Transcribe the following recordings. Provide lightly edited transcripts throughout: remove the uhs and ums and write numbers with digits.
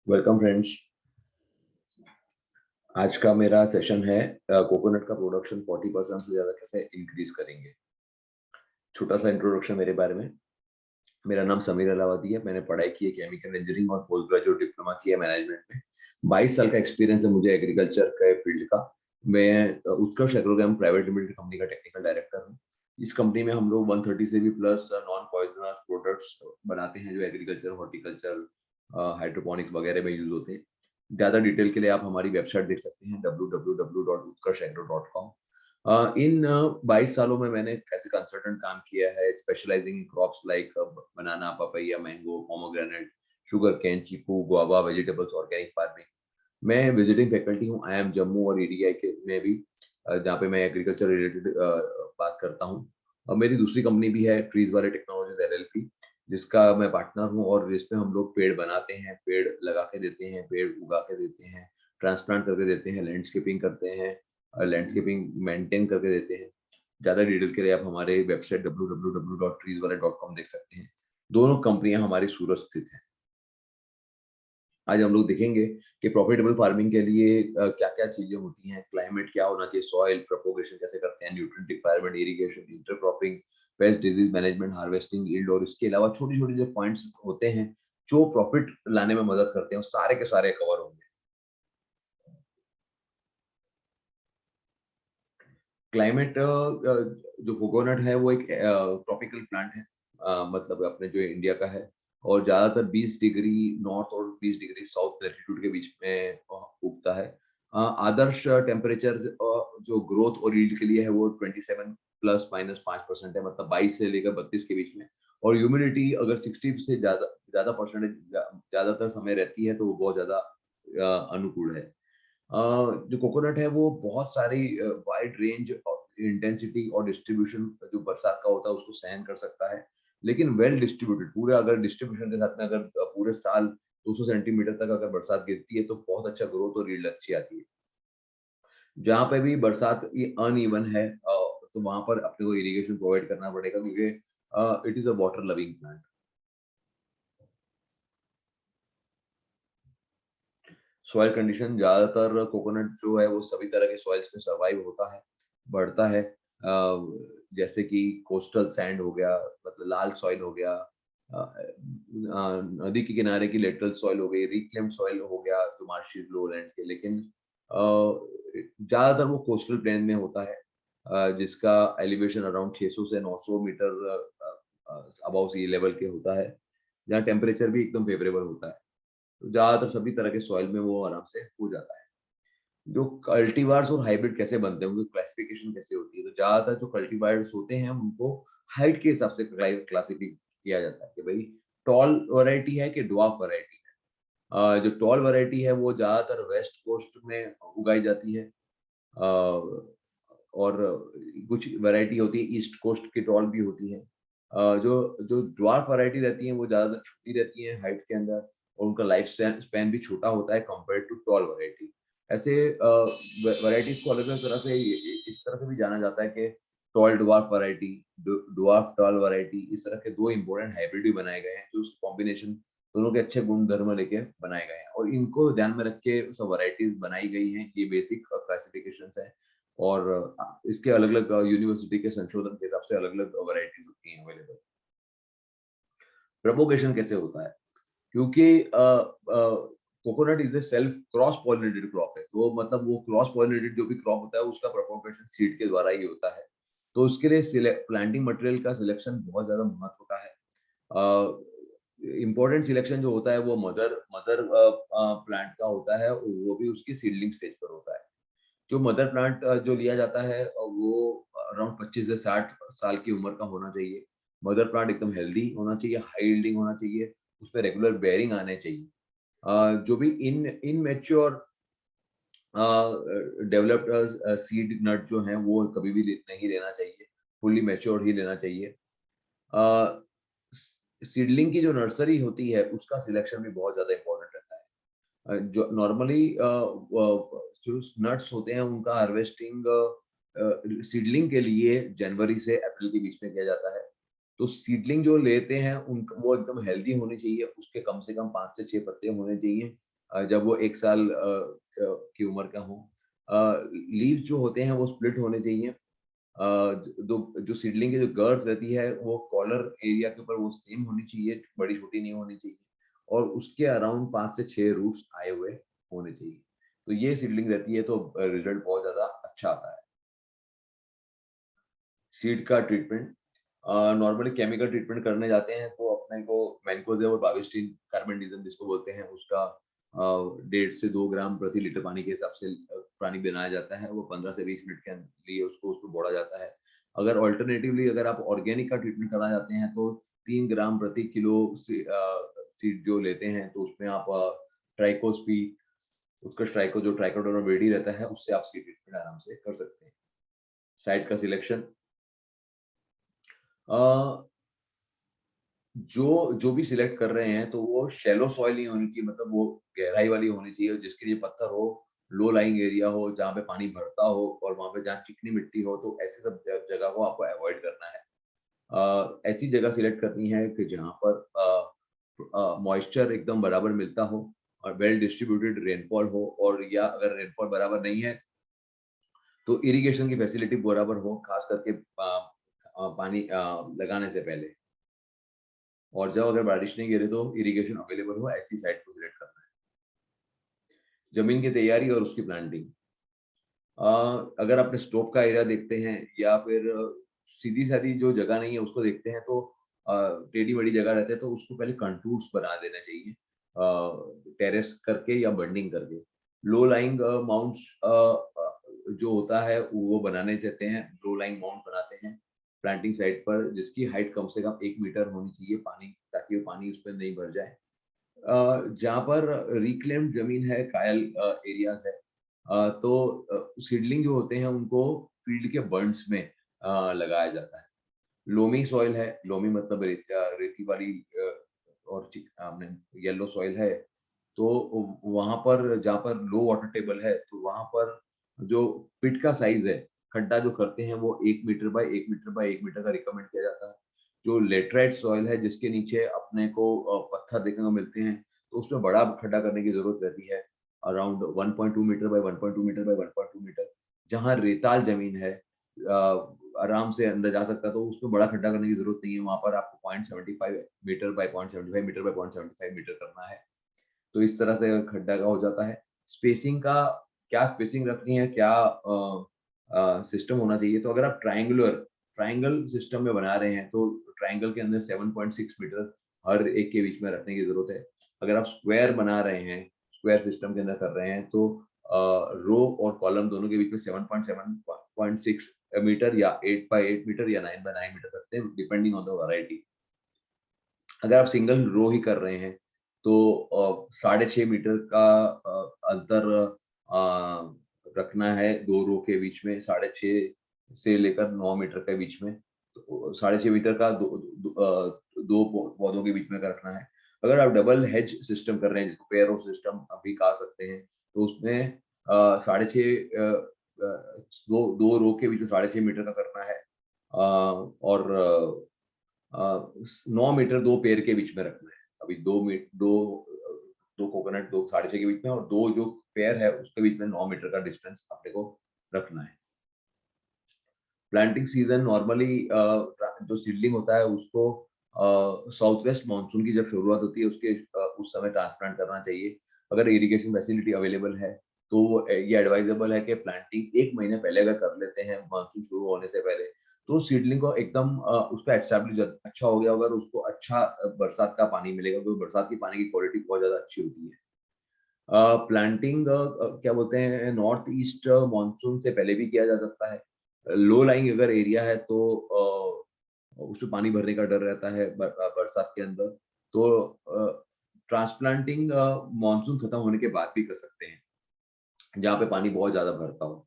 Welcome friends. आज का मेरा सेशन है कोकोनट का प्रोडक्शन 40% से ज्यादा कैसे इंक्रीज करेंगे। छोटा सा इंट्रोडक्शन मेरे बारे में। मेरा नाम समीर अलावादी है। मैंने पढ़ाई की है केमिकल इंजीनियरिंग और पोस्ट ग्रेजुएट डिप्लोमा किया मैनेजमेंट में। 22 साल का एक्सपीरियंस है मुझे एग्रीकल्चर के फील्ड का। मैं उत्कर्ष एग्रोकेम प्राइवेट लिमिटेड कंपनी का टेक्निकल डायरेक्टर हूँ। इस कंपनी में हम लोग 130 से भी प्लस नॉन पॉइजनस प्रोडक्ट्स बनाते हैं जो एग्रीकल्चर, हॉर्टिकल्चर, हाइड्रोपोनिक्स वगैरह में यूज होते हैं। ज्यादा डिटेल के लिए आप हमारी वेबसाइट देख सकते हैं www.utkarshagro.com। इन 22 सालों में मैंने एज ए कंसल्टेंट काम किया है, specialising in crops like banana, papaya, mango, pomegranate, sugar cane, chikoo, guava, vegetables, organic farming. मैं विजिटिंग फैकल्टी हूँ IIM जम्मू और EDI के में भी, जहाँ पे मैं एग्रीकल्चर रिलेटेड बात करता हूँ। और मेरी दूसरी कंपनी भी है ट्रीज वाले टेक्नोलॉजीज LLP, जिसका मैं पार्टनर हूँ और जिसमें हम लोग पेड़ बनाते हैं, पेड़ लगा के देते हैं, पेड़ उगा के देते हैं, ट्रांसप्लांट करके देते हैं, लैंडस्केपिंग करते हैं, लैंडस्केपिंग मेंटेन करके देते हैं। ज्यादा डिटेल के लिए आप हमारे वेबसाइट www.treeswala.com देख सकते हैं। दोनों कंपनियां हमारी सूरत स्थित हैं। आज हम लोग देखेंगे कि प्रॉफिटेबल फार्मिंग के लिए क्या क्या चीजें होती हैं, क्लाइमेट क्या होना चाहिए, सॉइल प्रोपोगेशन कैसे करते हैं, nutrient requirement, irrigation, intercropping, paste disease management, harvesting, yield, और इसके अलावा छोटी छोटी जो पॉइंट्स होते हैं जो प्रॉफिट लाने में मदद करते हैं, सारे के सारे कवर होंगे। क्लाइमेट, जो कोकोनट है वो एक ट्रॉपिकल प्लांट है, मतलब अपने जो इंडिया का है, और ज्यादातर 20 डिग्री नॉर्थ और 20 डिग्री साउथ लैटिट्यूड के बीच में उगता है। आदर्श टेम्परेचर जो ग्रोथ और यील्ड के लिए है वो 27 प्लस माइनस 5% है, मतलब 22 से लेकर 32 के बीच में। और ह्यूमिडिटी अगर 60 से ज्यादा ज्यादा परसेंटेज ज्यादातर समय रहती है तो वो बहुत ज्यादा अनुकूल है। जो कोकोनट है वो बहुत सारी वाइड रेंज इंटेंसिटी और डिस्ट्रीब्यूशन जो बरसात का होता है उसको सहन कर सकता है, लेकिन वेल डिस्ट्रीब्यूटेड पूरे अगर डिस्ट्रीब्यूशन के साथ में अगर पूरे साल 200 सेंटीमीटर तक अगर बरसात गिरती है तो बहुत अच्छा ग्रोथ और यील्ड अच्छी आती है। जहाँ पे भी बरसात ये अनइवन है तो वहां पर अपने को इरिगेशन प्रोवाइड करना पड़ेगा, क्योंकि it is a water loving plant. Soil condition, ज्यादातर कोकोनट जो है वो सभी तरह के सॉइल्स में सर्वाइव होता है, बढ़ता है। जैसे कि कोस्टल सैंड हो गया, मतलब लाल सॉइल हो गया, नदी के किनारे की लेटरल सॉइल हो गई, रिक्लेम्ड सॉइल हो गया जो मार्शी लोलैंड के, लेकिन ज्यादातर वो कोस्टल प्लेन में होता है, जिसका एलिवेशन अराउंड 600 से 900 मीटर अबव सी लेवल के होता है, जहाँ टेम्परेचर भी एकदम फेवरेबल होता है। तो ज्यादातर सभी तरह के सॉइल में वो आराम से हो जाता है। जो कल्टीवार्स और हाइब्रिड कैसे बनते हैं, उनकी क्लासिफिकेशन कैसे होती है, तो ज्यादातर जो कल्टीवार्स होते हैं उनको हाइट के हिसाब से क्लासिफाई किया जाता है कि भाई टॉल वैरायटी है कि ड्वार्फ वैरायटी है। जो टॉल वैरायटी है वो ज्यादातर वेस्ट कोस्ट में उगाई जाती है, और कुछ वैरायटी होती है ईस्ट कोस्ट की टॉल भी होती है। जो जो ड्वार्फ वैरायटी रहती है वो ज्यादातर छोटी रहती है हाइट के अंदर, और उनका लाइफ स्पैन भी छोटा होता है कंपेयर टू टॉल वैरायटी। ऐसे वैरायटीज को अलग अलग तरह से इस तरह से भी जाना जाता है कि tall dwarf variety, dwarf tall variety, इस तरह के दो इंपॉर्टेंट हाइब्रिड भी बनाए गए हैं जो उस कॉम्बिनेशन दोनों के अच्छे गुण धर्म लेके बनाए गए हैं, और इनको ध्यान में रख के सब वैरायटीज बनाई गई हैं। ये बेसिक क्लासिफिकेशन है, और इसके अलग अलग यूनिवर्सिटी के संशोधन के हिसाब से अलग अलग वैरायटीज होती हैं अवेलेबल। प्रोपोगेशन कैसे होता है, क्योंकि coconut is a self cross pollinated crop है, तो मतलब वो क्रॉस पॉलिनेटेड जो भी क्रॉप होता है उसका प्रोपोगेशन सीड के द्वारा ही होता है। तो उसके लिए प्लांटिंग मटेरियल का सिलेक्शन बहुत ज्यादा महत्व का है। इम्पोर्टेंट सिलेक्शन जो होता है वो मदर मदर प्लांट का होता है, वो भी उसकी सीडलिंग स्टेज पर होता है। जो मदर प्लांट जो लिया जाता है वो अराउंड 25 से 60 साल की उम्र का होना चाहिए। मदर प्लांट एकदम हेल्दी होना चाहिए, हाई यील्डिंग होना चाहिए, उसमें रेगुलर बेयरिंग आने चाहिए। जो भी इन इनमेच्योर डेवलप्ड सीड नट जो हैं वो कभी भी नहीं लेना चाहिए, फुल्ली मैच्योर ही लेना चाहिए। सीडलिंग की जो नर्सरी होती है उसका सिलेक्शन भी बहुत ज्यादा इंपॉर्टेंट रहता है। जो नॉर्मली जो नट्स होते हैं उनका हार्वेस्टिंग सीडलिंग के लिए जनवरी से अप्रैल के बीच में किया जाता है। तो सीडलिंग जो लेते हैं उन वो एकदम हेल्दी होनी चाहिए, उसके कम से कम 5 से 6 पत्ते होने चाहिए, जब वो 1 साल की उम्र का हो। लीव्स जो होते हैं वो स्प्लिट होने चाहिए। जो सीडलिंग की जो गर्थ रहती है वो कॉलर एरिया के ऊपर वो सेम होनी चाहिए, बड़ी छोटी नहीं होनी चाहिए, और उसके अराउंड 5 से 6 रूट्स आए हुए होने चाहिए। तो ये सीडलिंग रहती है, तो रिजल्ट बहुत ज़्यादा अच्छा आता है। सीड का ट्रीटमेंट नॉर्मली केमिकल ट्रीटमेंट करने जाते हैं तो अपने को मैनकोजेब और बाविस्टिन कार्बेंडिज़म जिसको बोलते हैं उसका 1.5 से 2 ग्राम प्रति लीटर पानी के हिसाब से पानी बनाया जाता है। वो 15 से 20 मिनट के लिए उसको बोड़ा जाता है। अगर अल्टरनेटिवली अगर आप ऑर्गेनिक का ट्रीटमेंट कराना चाहते हैं तो 3 ग्राम प्रति किलो सीड जो लेते हैं तो उसमें आप ट्राइकोस्पी, उत्कृष्ट ट्राइको जो ट्राइकोडर्मा विरिडी रहता है उससे आप सीड ट्रीटमेंट आराम से कर सकते हैं। साइट का सिलेक्शन अ, जो भी सिलेक्ट कर रहे हैं तो वो शैलो सॉइल नहीं होनी चाहिए, मतलब वो गहराई वाली होनी चाहिए जिसके लिए पत्थर हो, लो लाइंग एरिया हो जहाँ पे पानी भरता हो और वहाँ पे जहाँ चिकनी मिट्टी हो, तो ऐसी सब जगह को आपको अवॉइड करना है। ऐसी जगह सिलेक्ट करनी है कि जहाँ पर मॉइस्चर एकदम बराबर मिलता हो और वेल डिस्ट्रीब्यूटेड रेनफॉल हो, और या अगर रेनफॉल बराबर नहीं है तो इरिगेशन की फैसिलिटी बराबर हो, खास करके पानी लगाने से पहले। और जब अगर बारिश नहीं गिरे तो इरिगेशन अवेलेबल हो, ऐसी साइट को सिलेक्ट करना है। जमीन की तैयारी और उसकी प्लांटिंग अगर आपने स्टोव का एरिया देखते हैं या फिर सीधी-सादी जो जगह नहीं है उसको देखते हैं तो टेढ़ी-मेढ़ी जगह रहते हैं तो उसको पहले कंटूर्स बना देना चाहिए टेरेस करके या बंडिंग करके। लो लाइंग माउंट्स जो होता है वो बनाने चाहते हैं, लो लाइंग माउंट बनाते हैं प्लांटिंग साइट पर जिसकी हाइट कम से कम 1 मीटर होनी चाहिए पानी, ताकि वो पानी उस पे नहीं भर जाए। जहाँ पर रिक्लेम्ड ज़मीन है, कायल एरियाज़ है, तो सीडलिंग जो होते हैं उनको फील्ड के बंड्स में लगाया जाता है। लोमी सॉइल है, लोमी मतलब रेती वाली और आपने येलो सॉइल है, तो वहाँ पर जहाँ पर लो वाटर टेबल है, तो वहाँ पर जो पिट का साइज़ है, खड्डा जो करते हैं वो 1 metre by 1 metre by 1 metre का रिकमेंड किया जाता है। जो लेटराइट सॉइल है जिसके नीचे अपने को पत्थर देखने को मिलते हैं, तो उसमें बड़ा खड्डा करने की ज़रूरत रहती है, around 1.2 metre by 1.2 metre by 1.2 metre. जहाँ रेताल ज़मीन है आराम से अंदर जा सकता है, तो उसमें बड़ा खड्डा करने की ज़रूरत नहीं है, वहाँ पर आपको 0.75 metre by 0.75 metre by 0.75 metre करना है। तो इस तरह से खड्डा का हो जाता है। स्पेसिंग का क्या स्पेसिंग रखनी है, क्या सिस्टम होना चाहिए, तो अगर आप ट्रायंगल सिस्टम में बना रहे हैं, तो ट्रायंगल के अंदर 7.6 मीटर हर एक के बीच में रखने की ज़रूरत है। अगर आप स्क्वायर बना रहे हैं, स्क्वायर सिस्टम के अंदर कर रहे हैं, तो रो और कॉलम दोनों के बीच में 7.6 मीटर या 8 बाय 8 मीटर या 9 बाय 9 मीटर रखते हैं, डिपेंडिंग ऑन द वैरायटी। अगर आप सिंगल रो ही कर रहे हैं, तो 6.5 मीटर का अंतर रखना है 2 रो के बीच में, 6.5 से लेकर 9 मीटर के बीच में। तो 6.5 मीटर का 2 पौधों के बीच में का रखना है। अगर आप डबल हेज सिस्टम कर रहे हैं, जिसको पेयर ऑफ सिस्टम भी कहा सकते हैं, तो उसमें 6.5 2 रो के बीच में 6.5 मीटर का करना है। और 9 मीटर 2 पेड़ के बीच में रखना है। अभी 2 कोकोनट 2 6.5 के बीच में और 2 जो पेड़ है उसके बीच में 9 मीटर का डिस्टेंस अपने को रखना है। प्लांटिंग सीज़न नॉर्मली जो सीडलिंग होता है उसको साउथ वेस्ट मानसून की जब शुरुआत होती है उसके उस समय ट्रांसप्लांट करना चाहिए। अगर इरिगेशन फैसिलिटी अवेलेबल है तो ये एडवाइजेबल है कि प्लांटिंग 1 महीने पहले अगर कर लेते हैं मानसून शुरू होने से पहले, तो सीडलिंग को एकदम उसका एस्टैब्लिश अच्छा हो गया होगा और उसको अच्छा बरसात का पानी मिलेगा, क्योंकि बरसात की पानी की क्वालिटी बहुत ज़्यादा अच्छी होती है। प्लांटिंग क्या बोलते हैं, नॉर्थ ईस्ट मानसून से पहले भी किया जा सकता है। लो लाइंग अगर एरिया है तो उसमें पानी भरने का डर रहता है बरसात के अंदर, तो ट्रांसप्लांटिंग मानसून खत्म होने के बाद भी कर सकते हैं, जहाँ पे पानी बहुत ज़्यादा भरता हो।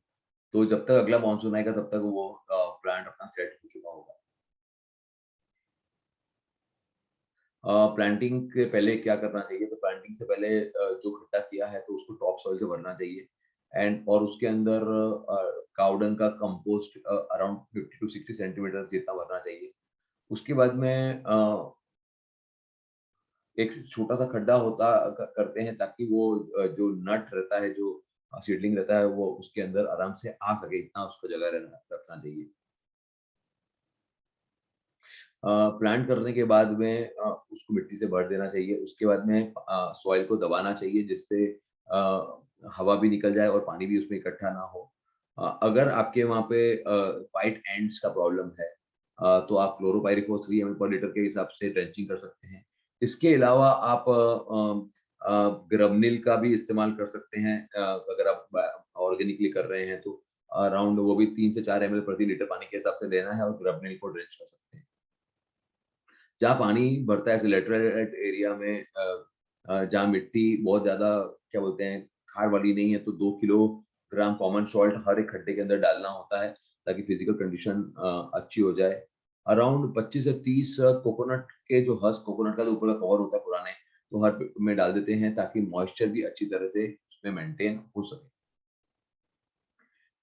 तो जब तक अगला मानसून आएगा तब तक वो प्लांट अपना सेट हो चुका होगा। प्लांटिंग के पहले क्या करना चाहिए? तो प्लांटिंग से पहले जो खड्डा किया है तो उसको टॉप सोइल से भरना चाहिए, एंड और उसके अंदर काऊ डंग का कंपोस्ट अराउंड 50 टू 60 सेंटीमीटर जितना भरना चाहिए। उसके बाद में एक छोटा सा खड्डा होता करते हैं ताकि वो जो नट रहता है, जो सीडलिंग रहता है, वो उसके अंदर आराम से आ सके, इतना उसको जगह रखना चाहिए। प्लांट करने के बाद में उसको मिट्टी से भर देना चाहिए। उसके बाद में सॉइल को दबाना चाहिए, जिससे हवा भी निकल जाए और पानी भी उसमें इकट्ठा ना हो। अगर आपके वहाँ पे व्हाइट एंड्स का प्रॉब्लम है, तो आप क्लोरोपाइरीफॉस 3 ml पर लीटर के हिसाब से ड्रेंचिंग कर सकते हैं। इसके अलावा आप ग्रमनील का भी इस्तेमाल कर सकते हैं, अगर आप ऑर्गेनिकली कर रहे हैं तो। अराउंड वो भी 3 से 4 ml प्रति लीटर पानी के हिसाब से लेना है और ग्रमनील को ड्रेंच कर सकते हैं। जहाँ पानी भरता है ऐसे लैटेराइट एरिया में, जहाँ मिट्टी बहुत ज़्यादा क्या बोलते हैं खार वाली नहीं है, तो 2 किलोग्राम कॉमन सॉल्ट हर एक खड्डे के अंदर डालना होता है, ताकि फिजिकल कंडीशन अच्छी हो जाए। अराउंड 25 से 30 कोकोनट के जो हस्क, कोकोनट का जो ऊपर का कवर होता है पुराने, तो हर में डाल देते हैं ताकि मॉइस्चर भी अच्छी तरह से उसमें मेंटेन हो सके।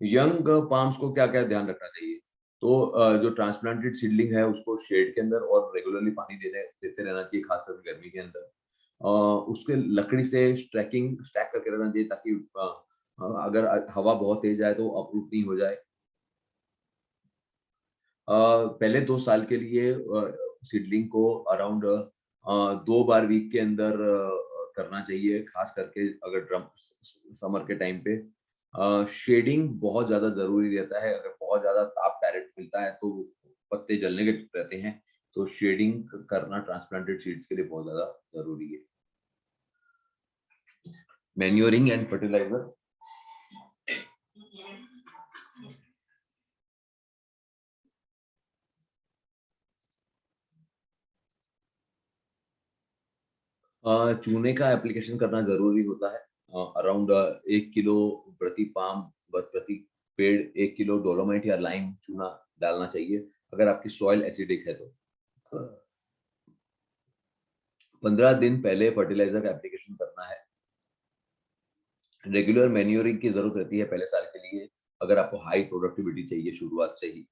यंग पाम्स को क्या-क्या ध्यान रखना चाहिए? तो जो ट्रांसप्लांटेड सीडलिंग है उसको शेड के अंदर और रेगुलरली पानी देते रहना चाहिए, खास करके गर्मी के अंदर। उसके लकड़ी से स्टैक करके रखना चाहिए, ताकि अगर हवा बहुत तेज आए तो अपरूट नहीं हो जाए। पहले 2 साल के लिए सीडलिंग को अराउंड 2 बार वीक के अंदर करना चाहिए, खास करके अगर ड्रम स स समर के टाइम पे। शेडिंग बहुत ज़्यादा ज़रूरी रहता है, अगर बहुत ज़्यादा ताप डायरेक्ट मिलता है तो पत्ते जलने के रहते हैं, तो शेडिंग करना ट्रांसप्लांटेड सीड्स के लिए बहुत ज़्यादा ज़रूरी है। Manuring and fertiliser. चूने का एप्लीकेशन करना ज़रूरी होता है। अराउंड 1 किलो प्रति पाम व प्रति पेड़ 1 किलो डोलोमाइट या लाइम चूना डालना चाहिए, अगर आपकी सॉइल एसिडिक है तो। 15 दिन पहले फर्टिलाइज़र का एप्लीकेशन करना है। रेगुलर मैन्योरिंग की ज़रूरत रहती है पहले साल के लिए, अगर आपको हाई प्रोडक्टिविटी चाहिए शुरुआत से ही।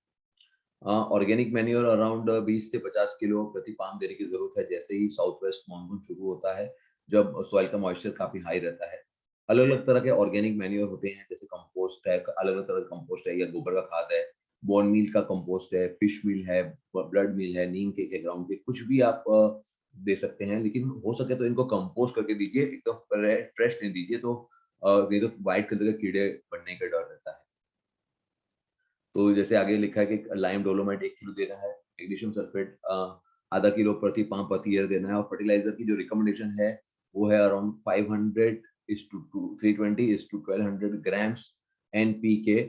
ऑर्गेनिक मैन्योर अराउंड 20 से 50 किलो प्रति पाम देने की ज़रूरत है, जैसे ही साउथ वेस्ट मानसून शुरू होता है, जब सॉइल का मॉइस्चर काफ़ी हाई रहता है। अलग-अलग तरह के ऑर्गेनिक मैन्योर होते हैं, जैसे कंपोस्ट है, अलग-अलग तरह का कंपोस्ट है या गोबर का खाद है, बोन मील का कंपोस्ट है, फिश मील है, ब ब्लड मील है, नीम के ग्राउंड के, कुछ भी आप दे सकते हैं, लेकिन हो सके तो इनको कंपोस्ट करके दीजिए, एकदम फ्रेश नहीं दीजिए, तो नहीं तो व्हाइट कलर के कीड़े बढ़ने का डर रहता है। तो जैसे आगे लिखा है कि लाइम डोलोमाइट 1 किलो देना है, मैग्नीशियम सल्फेट आधा किलो प्रति पाम प्रति ईयर देना है, और फर्टिलाइज़र की जो रिकमेंडेशन है, वो है around 500:320:1200 grams NPK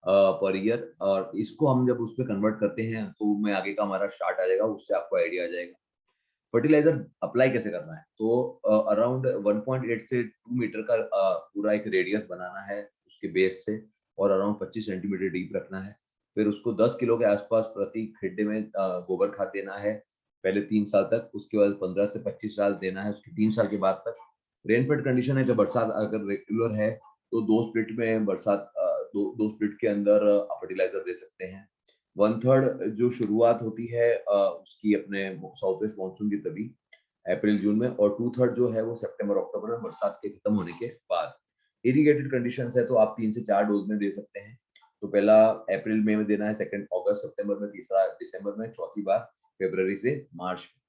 per year, और इसको हम जब उसमें कन्वर्ट करते हैं, तो उसमें आगे का हमारा चार्ट आ जाएगा, उससे आपको आइडिया आ जाएगा। फर्टिलाइज़र अप्लाई कैसे करना है? तो अराउंड 1.8 से 2 मीटर का पूरा एक रेडियस बनाना है उसके बेस से, और अराउंड 25 सेंटीमीटर डीप रखना है। फिर उसको 10 किलो के आसपास प्रति खेड्डे में गोबर खाद देना है, पहले 3 साल तक, उसके बाद 15 से 25 साल देना है, उसके 3 साल के बाद तक। रेनफेड कंडीशन है कि बरसात अगर रेगुलर है, तो 2 स्प्लिट में बरसात, 2 स्प्लिट के अंदर फर्टिलाइज़र दे सकते हैं। 1/3 जो शुरुआत होती है उसकी अपने साउथ वेस्ट मानसून की तभी अप्रैल-जून में, और 2/3 जो है वो सितंबर-अक्टूबर में बरसात के खत्म होने के बाद। इरिगेटेड कंडीशंस है तो आप 3 से 4 डोज़ में दे सकते हैं। तो पहला अप्रैल-मई में देना है, सेकंड अगस्त-सितंबर में, तीसरा दिसंबर में, चौथी बार फरवरी से मार्च में।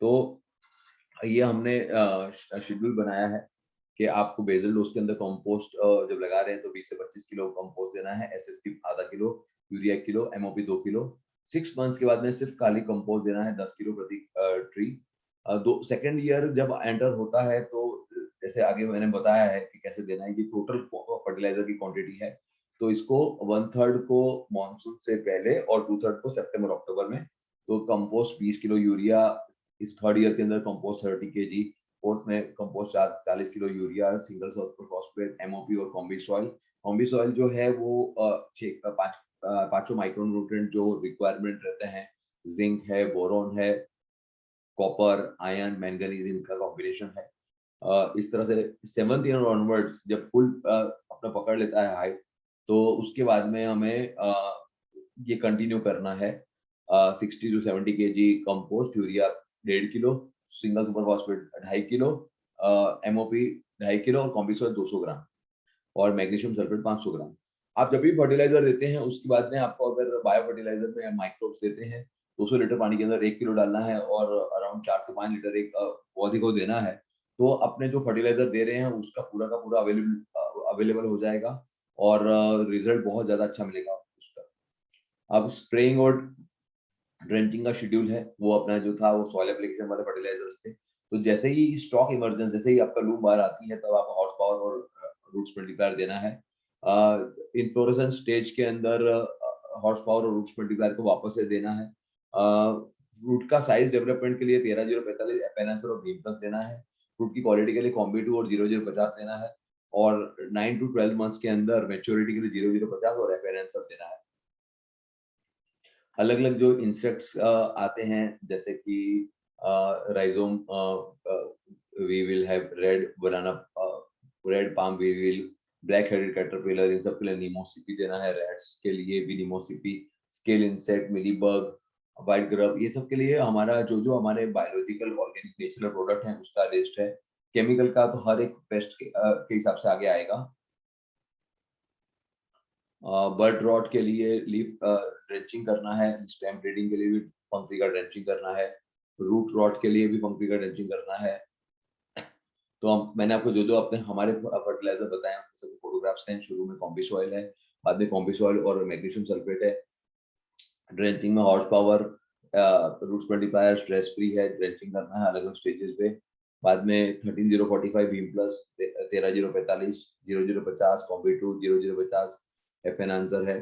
तो ये हमने शेड्यूल बनाया है कि आपको बेसल डोज़ के अंदर कंपोस्ट जब लगा रहे हैं तो 20 से 25 किलो कंपोस्ट देना है, एसएसपी आधा kilo, urea 1 kilo, MOP 2 kilo. 6 months के बाद में सिर्फ खाली कंपोस्ट देना है 10 किलो प्रति ट्री। दो सेकंड ईयर जब एंटर होता है तो जैसे आगे मैंने बताया है कि कैसे देना है, ये टोटल फर्टिलाइज़र की क्वांटिटी है। तो इसको 1/3 को मानसून से पहले और 2/3 को सितंबर-अक्टूबर में। तो कंपोस्ट 20 किलो, यूरिया इस थर्ड ईयर के अंदर कंपोस्ट 30 केजी, फोर्थ में compost 40 kilo urea, single super phosphate, MOP और कॉम्बी सॉइल। कॉम्बी सॉइल जो है वो पांचों माइक्रो न्यूट्रिएंट जो रिक्वायरमेंट रहते हैं, जिंक है, बोरॉन है, कॉपर, आयरन, मैंगनीज, इनका कॉम्बिनेशन है। इस तरह से 7th ईयर ऑनवर्ड्स जब फुल अपना पकड़ लेता है हाइट, तो उसके बाद में हमें ये कंटिन्यू करना है। 60 to 70 KG compost, urea 1.5 kilo, single super phosphate 2.5 kilo, MOP 2.5 kilo और कॉम्बिसॉइल 200 ग्राम और मैग्नीशियम सल्फेट 500 ग्राम। आप जब भी फर्टिलाइजर देते हैं उसके बाद में आपको अगर बायो फर्टिलाइजर में माइक्रोब्स देते हैं 200 लीटर पानी के अंदर 1 किलो डालना है और अराउंड 4 से 5 लीटर एक पौधे को देना है, तो अपने जो फर्टिलाइजर दे रहे हैं उसका पूरा का पूरा अवेलेबल हो जाएगा और रिजल्ट बहुत ज्यादा अच्छा मिलेगा उसका। अब स्प्रेइंग और ड्रेंचिंग का शेड्यूल है वो अपना जो था वो सॉइल एप्लीकेशन वाले फर्टिलाइजर्स थे। तो जैसे ही स्टॉक इमर्जेंस, जैसे ही आपका लूम बाहर आती है तब आपको हॉर्स पावर और रूट्स मल्टीप्लायर देना है। इन्फ्लोरेसेंस स्टेज के अंदर हॉर्स पावर और रूट्स मल्टीप्लायर को वापस से देना है। रूट का साइज डेवलपमेंट के लिए 13045 एपेनेंसर और बीम प्लस देना है। फ्रूट की क्वालिटी के लिए कॉम्बी 2 और 0050 देना है और 9 टू 12 मंथ्स के अंदर मैच्योरिटी के लिए 0050 और एपेनेंसर देना है। अलग अलग जो इंसेक्ट्स आते हैं जैसे कि rhizome, we will have red banana, red palm weevil, black headed caterpillar, इन सब के लिए निमोसिपी देना है। रैट्स के लिए भी निमोसिपी, scale insect, mealybug, white grub, ये सब के लिए हमारा जो जो हमारे बायोलॉजिकल ऑर्गेनिक नेचुरल प्रोडक्ट हैं उसका लिस्ट है। केमिकल का तो हर एक पेस्ट के हिसाब से आगे आएगा। बर्ड रॉट के लिए लीफ ड्रेंचिंग करना है, स्टेम ब्रीडिंग के लिए भी पंक्ति का ड्रेंचिंग करना है, रूट रॉट के लिए भी पंक्ति का ड्रेंचिंग करना है। तो मैंने आपको जो जो अपने हमारे फर्टिलाइजर बताए हैं सभी फोटोग्राफ्स हैं। शुरू में कॉम्बिस ऑयल है, बाद में कॉम्बिस ऑयल और मैग्नीशियम सल्फेट है। ड्रेंचिंग में horse power, roots multiplier, stress free है, ड्रेंचिंग करना है अलग अलग स्टेजेस पे। बाद में 13045 बीम प्लस, 13045, 0050, कॉम्बी 2, 0050 एफएन आंसर है।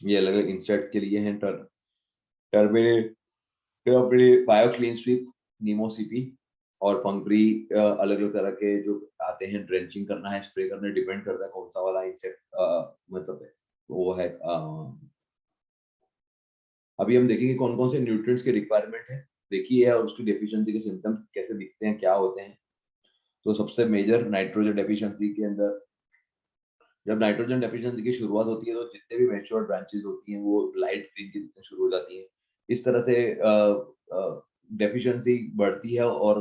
ये अलग अलग इंसेक्ट के लिए हैं। टर्मिनेट बायो क्लीन स्वीप, नीमोसीपी और फंगरी, अलग अलग तरह के जो आते हैं। ड्रेंचिंग करना है, स्प्रे करना है, डिपेंड करता है कौन सा वाला इंसेक्ट मतलब है वो है। अभी हम देखेंगे कौन कौन से न्यूट्रिएंट्स की रिक्वायरमेंट है, देखिए है, और उसकी डेफिशिएंसी के सिम्टम्स कैसे दिखते हैं, क्या होते हैं। तो सबसे मेजर नाइट्रोजन डेफिशिएंसी के अंदर, जब नाइट्रोजन डेफिशिएंसी की शुरुआत होती है तो जितने भी मैच्योर ब्रांचेस होती हैं वो लाइट ग्रीन की दिखना शुरू हो जाती हैं। इस तरह से डेफिशिएंसी बढ़ती है और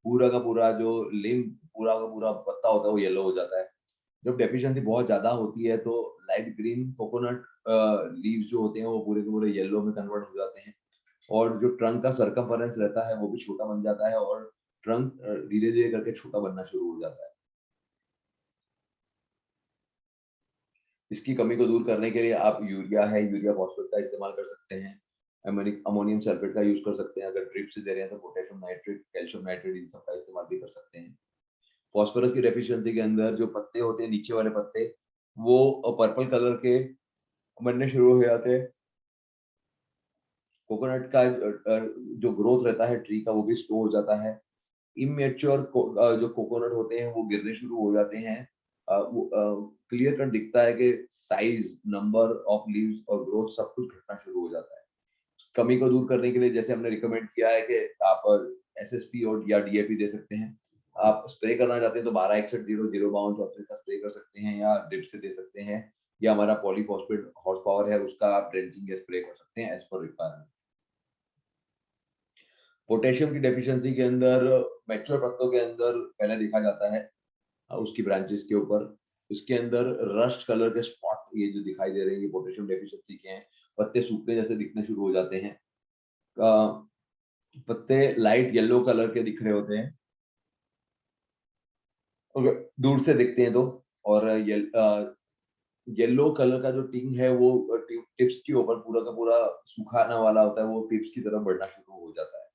पूरा का पूरा जो लिम, पूरा का पूरा पत्ता होता है वो येलो हो जाता है। जब डेफिशिएंसी बहुत ज्यादा होती है तो लाइट ग्रीन कोकोनट लीव्स जो होते हैं वो पूरे के पूरे येलो में कन्वर्ट हो जाते हैं और जो ट्रंक का सर्कमफरेंस रहता है वो भी छोटा बन जाता है और ट्रंक धीरे धीरे करके छोटा बनना शुरू हो जाता है। इसकी कमी को दूर करने के लिए आप यूरिया है, यूरिया फॉस्फेट का इस्तेमाल कर सकते हैं। अमोनियम सल्फेट का यूज कर सकते हैं। अगर ड्रिप से दे रहे हैं तो पोटेशियम नाइट्रेट, कैल्शियम नाइट्रेट, इन सब का इस्तेमाल भी कर सकते हैं। फॉस्फोरस की डेफिशिएंसी के अंदर जो पत्ते होते हैं, नीचे वाले पत्ते, वो पर्पल कलर के बनने शुरू हो जाते हैं। कोकोनट का जो ग्रोथ रहता है ट्री का वो भी स्लो हो जाता है। इमेच्योर जो कोकोनट होते हैं वो गिरने शुरू हो जाते हैं। वो क्लियर कट दिखता है कि साइज, नंबर ऑफ लीव्स और ग्रोथ सब कुछ घटना शुरू हो जाता है। कमी को दूर करने के लिए जैसे हमने रिकमेंड किया है कि आप एसएसपी और या डीएपी दे सकते हैं। आप स्प्रे करना चाहते हैं तो 126100 बाउंड का स्प्रे कर सकते हैं या ड्रिप से दे सकते हैं, या हमारा पॉलीफॉस्फेट हॉर्स पावर है उसका आप ड्रेंचिंग या स्प्रे कर सकते हैं एज पर रिक्वायरमेंट। पोटेशियम की डेफिशिएंसी के अंदर मैच्योर पत्तों के अंदर पहले देखा जाता है उसकी ब्रांचेस के ऊपर, उसके अंदर रस्ट कलर के स्पॉट ये जो दिखाई दे रहे हैं ये पोटेशियम डेफिशिएंसी के हैं। पत्ते सूखने जैसे दिखने शुरू हो जाते हैं। पत्ते लाइट येलो कलर के दिख रहे होते हैं अगर दूर से दिखते हैं तो। और येलो कलर का जो टिंग है वो टिप्स के ऊपर पूरा का पूरा सुखाना वाला होता है, वो टिप्स की तरफ बढ़ना शुरू हो जाता है।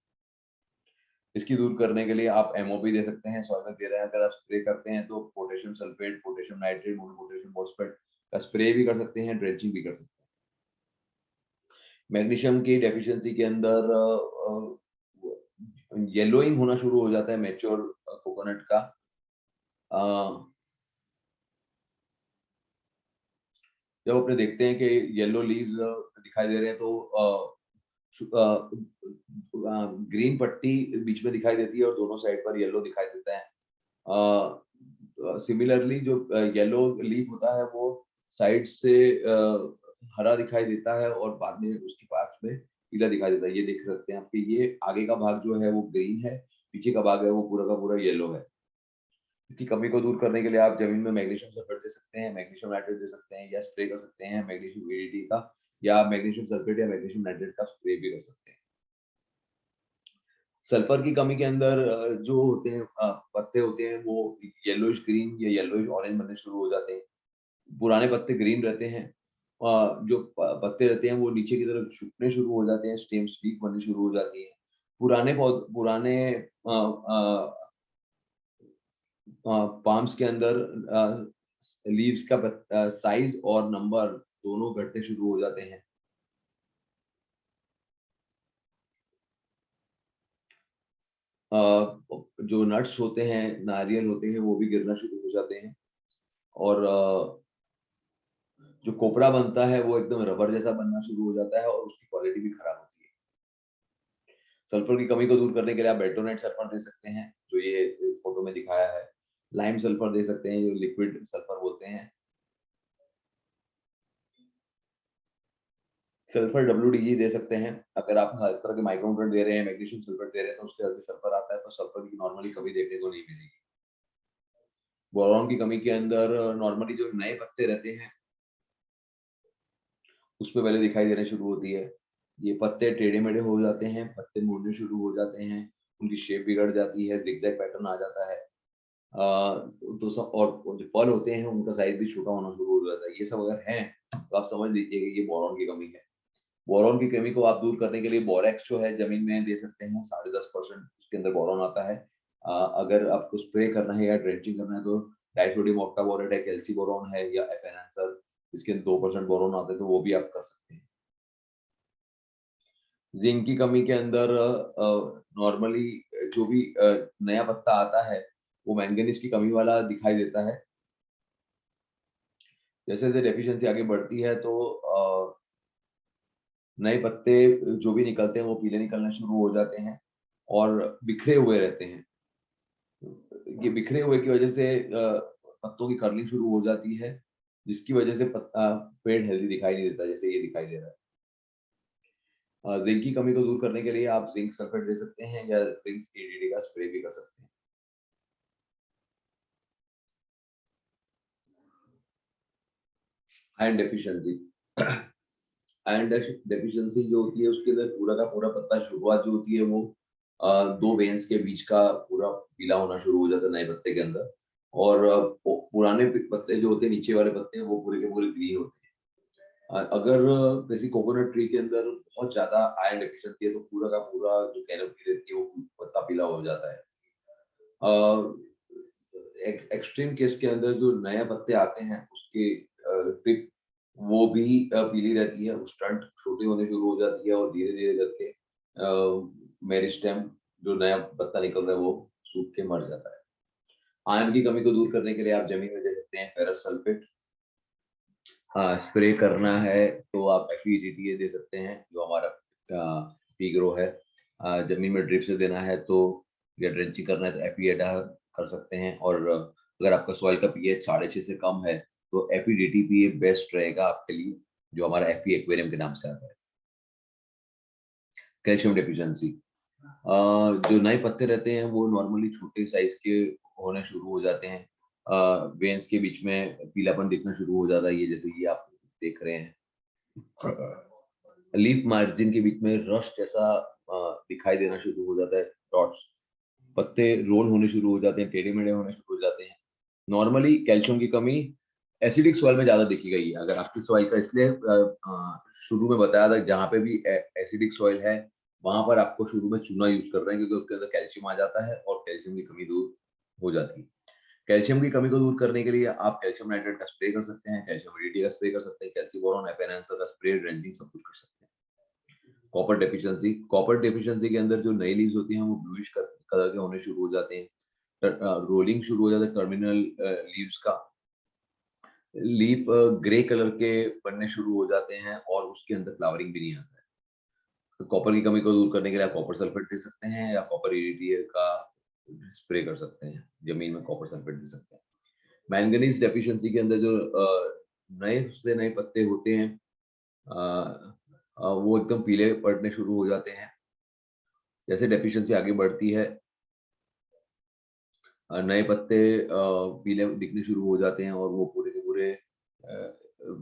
इसकी दूर करने के लिए आप एमओपी दे सकते हैं, सॉइल में दे रहे हैं। अगर आप स्प्रे करते हैं तो potassium sulphate, potassium nitrate, mono potassium phosphate का स्प्रे भी कर सकते हैं, ड्रेंचिंग भी कर सकते हैं। मैग्नीशियम की डेफिशिएंसी के अंदर येलोइंग होना शुरू हो जाता है मैच्योर कोकोनट का। जब अपने देखते हैं कि येलो लीव्स दिखाई दे रहे हैं तो ग्रीन पट्टी बीच में दिखाई देती है और दोनों साइड पर येलो दिखाई देता है। सिमिलरली जो येलो लीफ होता है वो साइड से हरा दिखाई देता है और बाद में उसके पास में पीला दिखाई देता है। ये देख सकते हैं आपके, ये आगे का भाग जो है वो ग्रीन है पीछे का भाग है वो पूरा का पूरा येलो है। इसकी कमी को दूर करने के लिए आप जमीन में मैग्नीशियम सल्फेट दे सकते हैं, मैग्नीशियम नाइट्रेट दे सकते हैं, या स्प्रे कर सकते हैं मैग्नीशियम एडीटी का, या मैग्नीशियम सल्फेट या मैग्नीशियम नाइट्रेट का स्प्रे भी कर सकते हैं। सल्फर की कमी के अंदर जो होते हैं पत्ते होते हैं वो येलोइश ग्रीन या येलोइश ऑरेंज बनने शुरू हो जाते हैं। पुराने पत्ते ग्रीन रहते हैं, जो पत्ते रहते हैं वो नीचे की तरफ झुकने शुरू हो जाते हैं, स्टेम्स वीक बननी शुरू हो जाती है। पुराने पाम्स के अंदर लीव्स का साइज और नंबर दोनों घटने शुरू हो जाते हैं। जो नट्स होते हैं, नारियल होते हैं, वो भी गिरना शुरू हो जाते हैं, और जो कोपरा बनता है वो एकदम रबर जैसा बनना शुरू हो जाता है और उसकी क्वालिटी भी खराब होती है। सल्फर की कमी को दूर करने के लिए आप बेल्टोनेट सल्फर दे सकते हैं, जो ये फोटो में दिखाया है। लाइम सल्फर दे सकते हैं, जो लिक्विड सल्फर बोलते हैं। सल्फर WDG दे सकते हैं। अगर आप हर तरह के माइक्रोन्यूट्रेंट दे रहे हैं, मैग्नीशियम सल्फेट दे रहे हैं, तो उसके अंदर सल्फर आता है, तो सल्फर की नॉर्मली कमी देखने को नहीं मिलेगी। बोरॉन की कमी के अंदर नॉर्मली जो नए पत्ते रहते हैं उसमें पहले दिखाई देने शुरू होती है। ये पत्ते टेढ़े-मेढ़े हो जाते हैं, पत्ते मुड़ने शुरू हो जाते हैं, उनकी शेप बिगड़ जाती है, ज़िगज़ैग पैटर्न आ जाता है। तो सब, और जो फल होते हैं उनका साइज़ भी छोटा होना शुरू हो जाता है। ये सब अगर हैं, तो आप समझ लीजिए कि ये बोरॉन की कमी है। बोरॉन की कमी को आप दूर करने के लिए बोरेक्स जो है ज़मीन में दे सकते हैं, 10.5% उसके अंदर बोरॉन आता है। अगर आपको स्प्रे करना है या ड्रेंचिंग करना है तो डाइसोडियम ऑक्टाबोरेट है, कैल्सीबोरॉन है, या एफेनेंसर, इसके 2% बोरॉन आता है, तो वो भी आप कर सकते हैं। जिंक की कमी के अंदर नॉर्मली जो भी नया पत्ता आता है वो मैंगनीज की कमी वाला दिखाई देता है। जैसे-जैसे डेफिशिएंसी आगे बढ़ती है तो नए पत्ते जो भी निकलते हैं वो पीले निकलना शुरू हो जाते हैं और बिखरे हुए रहते हैं। ये बिखरे हुए की वजह से पत्तों की कर्लिंग शुरू हो जाती है, जिसकी वजह से पेड़ हेल्दी दिखाई नहीं देता, जैसे ये दिखाई दे रहा है। जिंक की कमी को दूर करने के लिए आप जिंक सल्फेट दे सकते हैं या जिंक एडीडी का स्प्रे भी कर सकते हैं। आयरन डेफिशिएंसी आयरन डेफिशिएंसी जो होती है उसके अंदर पूरा का पूरा पत्ता, शुरुआत जो होती है वो दो वेन्स के बीच का पूरा पीला होना शुरू हो जाता है नए पत्ते के अंदर, और पुराने पत्ते जो होते हैं, नीचे वाले पत्ते, वो पूरे के पूरे ग्रीन होते हैं। अगर किसी कोकोनट ट्री के अंदर बहुत ज्यादा आयरन डेफिशिएंसी है तो पूरा का पूरा जो कैनोपी रहती है वो पत्ता पीला हो जाता है। एक्सट्रीम केस के अंदर जो नए पत्ते आते हैं उसके टिप वो भी पीली रहती है, वो स्टंट छोटी होने शुरू हो जाती है और धीरे-धीरे करके मेरिस्टेम, जो नया पत्ता निकल रहा है, वो सूख के मर जाता है। आयरन की कमी को दूर करने के लिए आप जमीन में दे सकते हैं फेरस सल्फेट। स्प्रे करना है तो आप FeDTA दे सकते हैं, जो हमारा पीग्रो है। जमीन में ड्रिप से देना है तो, या ड्रेंचिंग करना है तो FeEDA कर सकते हैं, और अगर आपका सॉइल का पीएच 6.5 से कम है तो FeDTPA बेस्ट रहेगा आपके लिए, जो हमारा FE एक्वेरियम के नाम से आता है। कैल्शियम डेफिशिएंसी, जो नए पत्ते रहते हैं वो नॉर्मली छोटे साइज के होने शुरू हो जाते हैं। वेन्स के बीच में पीलापन दिखना शुरू हो जाता है, ये जैसे ये आप देख रहे हैं। लीफ मार्जिन के बीच में रस्ट जैसा दिखाई देना शुरू हो जाता है, डॉट्स। पत्ते रोल होने शुरू हो जाते हैं, टेढ़े-मेढ़े होने शुरू हो जाते हैं। नॉर्मली कैल्शियम की कमी एसिडिक सॉइल में ज़्यादा देखी गई है। अगर आपकी सॉइल का, इसलिए शुरू में बताया था, जहाँ पे भी एसिडिक सॉइल है, वहाँ पर आपको शुरू में चूना यूज़ कर रहे हैं, क्योंकि उसके अंदर कैल्शियम आ जाता है और कैल्शियम की कमी दूर हो जाती है। कैल्शियम की कमी को दूर करने के लिए आप कैल्शियम नाइट्रेट का स्प्रे कर सकते हैं, कैल्शियम एडीटी का स्प्रे कर सकते हैं, कैल्सीबोरॉन, एफेनेंसर का स्प्रे, ड्रेंचिंग सब कुछ कर सकते हैं। कॉपर डेफिशिएंसी के अंदर जो नई लीव्स होती हैं वो ब्लूइश कलर के होने शुरू हो जाते हैं। रोलिंग शुरू हो जाता है टर्मिनल लीव्स का। लीफ ग्रे कलर के बनने शुरू हो जाते हैं और उसके अंदर फ्लावरिंग भी नहीं आता है। तो कॉपर की कमी को दूर करने के लिए आप कॉपर सल्फेट दे सकते हैं या कॉपर EDTA का स्प्रे कर सकते हैं। जमीन में कॉपर सल्फेट दे सकते हैं। मैंगनीज डेफिशिएंसी के अंदर जो नए से नए पत्ते होते हैं, वो एकदम पीले पड़ने शुरू हो जाते हैं। जैसे डेफिशिएंसी आगे बढ़ती है नए पत्ते पीले दिखने शुरू हो जाते हैं और वो पूरे के पूरे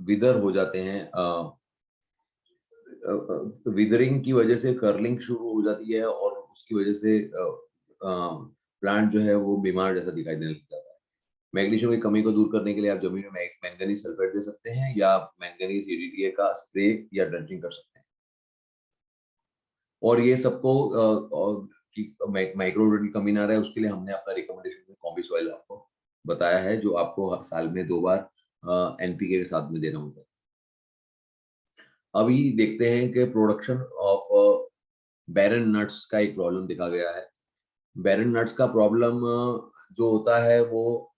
विदर हो जाते हैं। विदरिंग की वजह से कर्लिंग शुरू हो जाती है और उसकी वजह से प्लांट जो है वो बीमार जैसा दिखाई देने लग जाता है। मैग्नीशियम की कमी को दूर करने के लिए आप जमीन में मैंगनीज सल्फेट दे सकते हैं या मैंगनीज EDTA का स्प्रे या ड्रेंचिंग कर सकते हैं। और ये सबको माइक्रोन्यूट्रिएंट की कमी ना रहे उसके लिए हमने अपना रिकमेंडेशन में कॉम्बी सॉइल आपको बताया है, जो आपको हर साल में 2 बार NPK के साथ में देना होता है। अभी देखते हैं कि प्रोडक्शन ऑफ बैरन नट्स का एक प्रॉब्लम देखा गया है। बैरन नट्स का प्रॉब्लम जो होता है वो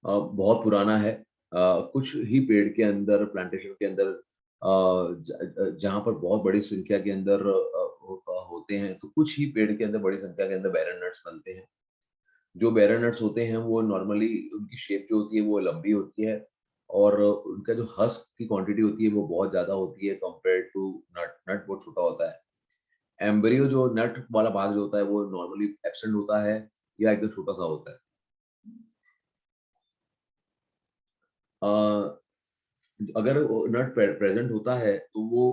बहुत पुराना है। कुछ ही पेड़ के अंदर प्लांटेशन के अंदर जहाँ पर बहुत बड़ी संख्या के अंदर होते हैं, तो कुछ ही पेड़ के अंदर बड़ी संख्या के अंदर बैरन नट्स बनते हैं। जो बैरन नट्स होते हैं वो नॉर्मली उनकी शेप जो होती है वो लंबी होती है और उनका जो हस्क की क्वांटिटी होती है वो बहुत ज्यादा होती है कंपेयर टू नट। नट बहुत छोटा होता है। एम्ब्रियो जो नट वाला भाग जो होता है वो नॉर्मली एब्सेंट होता है या एकदम छोटा सा होता है। अ, अगर नट प्रेजेंट होता है तो वो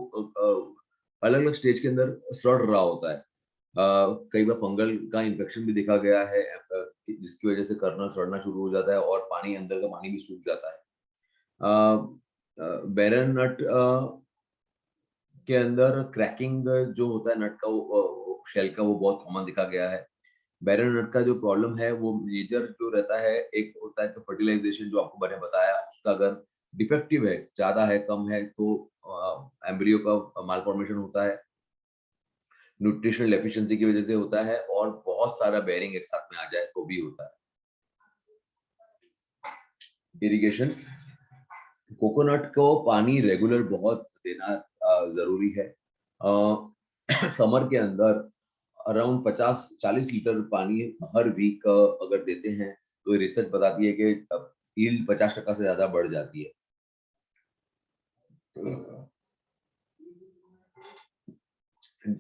अलग अलग स्टेज के अंदर सड़ रहा होता है। कई बार फंगल का इन्फेक्शन भी देखा गया है, जिसकी वजह से कर्नल सड़ना शुरू हो जाता है और पानी अंदर का पानी भी सूख जाता है। बैरन नट के अंदर क्रैकिंग जो होता है नट का वो शेल का वो बहुत कॉमन दिखा गया है। बैरन नट का जो प्रॉब्लम है वो मेजर जो रहता है, एक होता है तो फर्टिलाइजेशन जो आपको मैंने बताया उसका अगर डिफेक्टिव है, ज्यादा है, कम है तो एम्ब्रियो का मालफॉर्मेशन होता है। न्यूट्रिशनल डेफिशिएंसी की वजह से होता है और बहुत सारा बेरिंग एक साथ में आ जाए तो भी होता है। इरिगेशन, कोकोनट को पानी रेगुलर बहुत देना जरूरी है। समर के अंदर अराउंड 50-40 लीटर पानी हर वीक अगर देते हैं तो रिसर्च बताती है कि यील्ड 50% से ज्यादा बढ़ जाती है।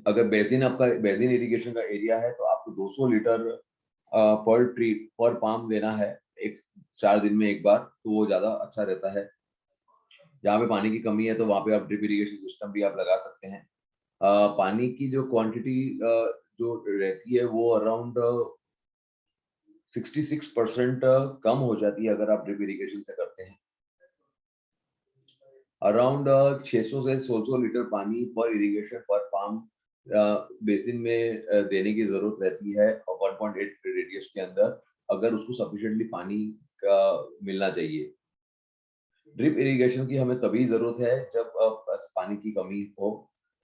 अगर बेसिन आपका बेसिन इरिगेशन का एरिया है तो आपको 200 लीटर पर ट्री पर पाम देना है एक 4 दिन में एक बार, तो वो ज्यादा अच्छा रहता है। जहाँ पे पानी की कमी है तो वहां पे आप ड्रिप इरिगेशन सिस्टम भी आप लगा सकते हैं। पानी की जो क्वांटिटी जो रहती है वो अराउंड 66% कम हो जाती है अगर आप ड्रिप इरिगेशन से करते हैं। अराउंड 600 से 1600 लीटर पानी पर इरिगेशन पर फार्म बेसिन में देने की जरूरत रहती है और 1.8 रेडियस के अंदर, अगर उसको सफिशिएंटली पानी का मिलना चाहिए। ड्रिप इरिगेशन की हमें तभी जरूरत है जब पानी की कमी हो।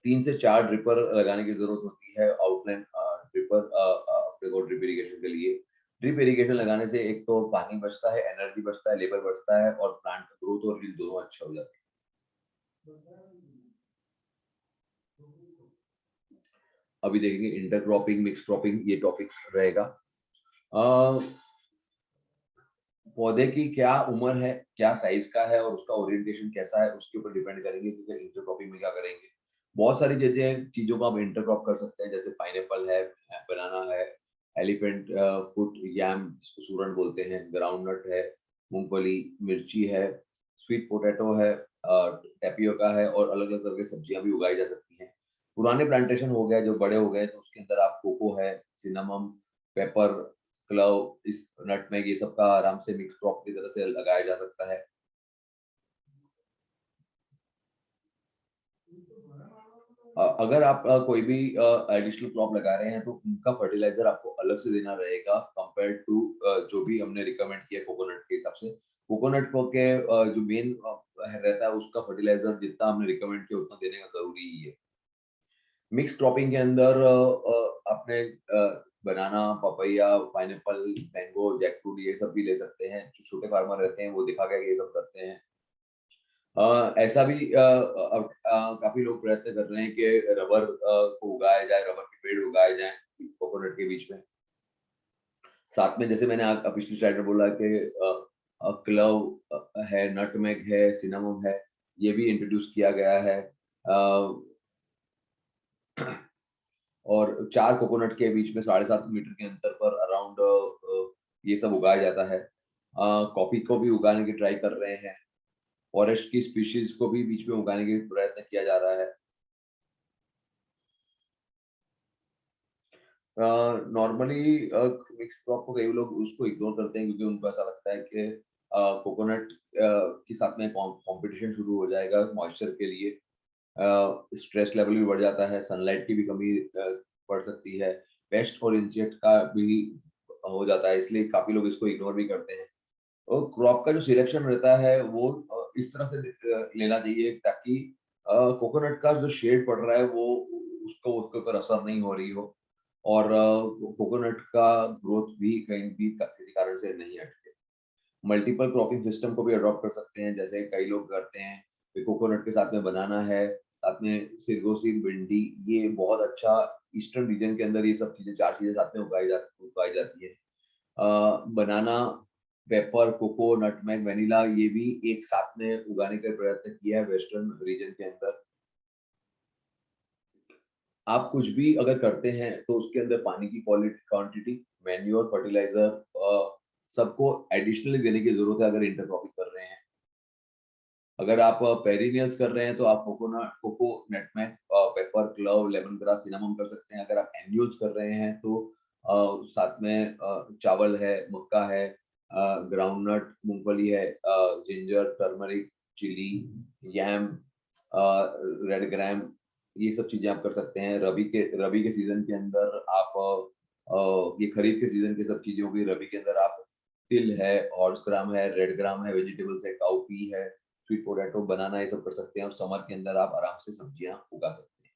3 से 4 ड्रिपर लगाने की जरूरत होती है आउटलाइन ड्रिपर अपने को ड्रिप इरिगेशन के लिए। ड्रिप इरिगेशन लगाने से एक तो पानी बचता है, एनर्जी बचता है, लेबर बचता है और प्लांट का ग्रोथ और यील्ड दोनों अच्छा हो जाते हैं। अभी देखेंगे इंटरक्रॉपिंग, मिक्स क्रॉपिंग, ये टॉपिक रहेगा। पौधे की क्या उम्र है, क्या साइज का है और उसका ओरिएंटेशन कैसा है उसके ऊपर डिपेंड करेंगे कि इंटरक्रॉपिंग में क्या करेंगे। बहुत सारी चीजों को आप इंटरक्रॉप कर सकते हैं, जैसे पाइनएप्पल है, बनाना है, एलिफेंट फुट याम जिसको सूरन बोलते हैं, ग्राउंडनट है, मूंगफली, मिर्ची है, स्वीट पोटैटो है, टेपियोका है और अलग अलग तरह की सब्जियां भी उगाई जा सकती हैं। पुराने प्लांटेशन हो गए जो बड़े हो गए तो उसके अंदर आप कोको है, सिनेमम, पेपर, क्लव, इस नटमेग, ये सब का आराम से मिक्स क्रॉप की तरह से लगाया जा सकता है। अगर आप कोई भी एडिशनल क्रॉप लगा रहे हैं तो उनका फर्टिलाइजर आपको अलग से देना रहेगा कंपेयर टू जो भी हमने रिकमेंड किया कोकोनट के हिसाब से। कोकोनट को के जो मेन रहता है उसका फर्टिलाइजर जितना हमने रिकमेंड किया उतना देने का जरूरी ही है। मिक्स क्रॉपिंग के अंदर अपने बनाना, पपैया, पाइनएप्पल, मैंगो, जैकफ्रूट ये सब भी ले सकते हैं। जो छोटे फार्मर रहते हैं वो देखा गया कि ये सब करते हैं। ऐसा भी काफी लोग प्रयत्न कर रहे हैं कि रबर को उगाया जाए, रबर के पेड़ उगाए जाए कोकोनट के बीच में। साथ में जैसे मैंने पिछली स्लाइड में बोला कि क्लव है, नटमेग है, सिनेमम है, ये भी इंट्रोड्यूस किया गया है। और 4 कोकोनट के बीच में 7.5 मीटर के अंतर पर अराउंड ये सब उगाया जाता है। कॉफी को भी उगाने की ट्राई कर रहे हैं। फॉरेस्ट की स्पीशीज को भी बीच में उगाने की प्रयत्न किया जा रहा है। नॉर्मली मिक्स क्रॉप को कई लोग उसको इग्नोर करते हैं क्योंकि उनको ऐसा लगता है कि कोकोनट के साथ में कंपटीशन शुरू हो जाएगा मॉइस्चर के लिए। स्ट्रेस लेवल भी बढ़ जाता है, सनलाइट की भी कमी पड़ सकती है, पेस्ट और इंसेक्ट का भी हो जाता है, इसलिए काफी लोग इसको इग्नोर भी करते हैं। और क्रॉप का जो सिलेक्शन रहता है वो इस तरह से लेना चाहिए ताकि कोकोनट का जो शेड पड़ रहा है वो उसको उसके ऊपर असर नहीं हो रही हो और कोकोनट का ग्रोथ भी कहीं भी किसी कारण से नहीं अटके। मल्टीपल क्रॉपिंग सिस्टम को भी अडॉप्ट कर सकते हैं, जैसे कई लोग करते हैं कि कोकोनट के साथ में बनाना है, साथ में सिरगोसिन, भिंडी, ये बहुत अच्छा ईस्टर्न रीजन के अंदर ये सब चीजें 4 चीजें साथ में उगाई जाती है। बनाना, पेपर, कोको, नटमेग, वेनिला ये भी एक साथ में उगाने का प्रयत्न किया है वेस्टर्न रीजन के अंदर। आप कुछ भी अगर करते हैं तो उसके अंदर पानी की क्वांटिटी, मैन्योर, फर्टिलाइजर सबको एडिशनली देने की जरूरत है अगर इंटरक्रॉपिंग कर रहे हैं। अगर आप पेरिनियल्स कर रहे हैं तो आप कोकोनट में पेपर, क्लव, लेमन ग्रास, सिनामम कर सकते हैं। अगर आप एन्यूल्स कर रहे हैं तो साथ में चावल है, मक्का है, ग्राउंडनट, मूंगफली है, ginger, turmeric, chilli, yam, red gram, ये सब चीजें आप कर सकते हैं। रबी के सीजन के अंदर आप ये खरीफ के सीजन की सब चीजें होगी। रबी के अंदर आप तिल है, हॉर्स ग्राम है, रेड ग्राम है, वेजिटेबल्स है, काउपी है, स्वीट पोटैटो, बनाना, ये सब कर सकते हैं और समर के अंदर आप आराम से सब्जियां उगा सकते हैं।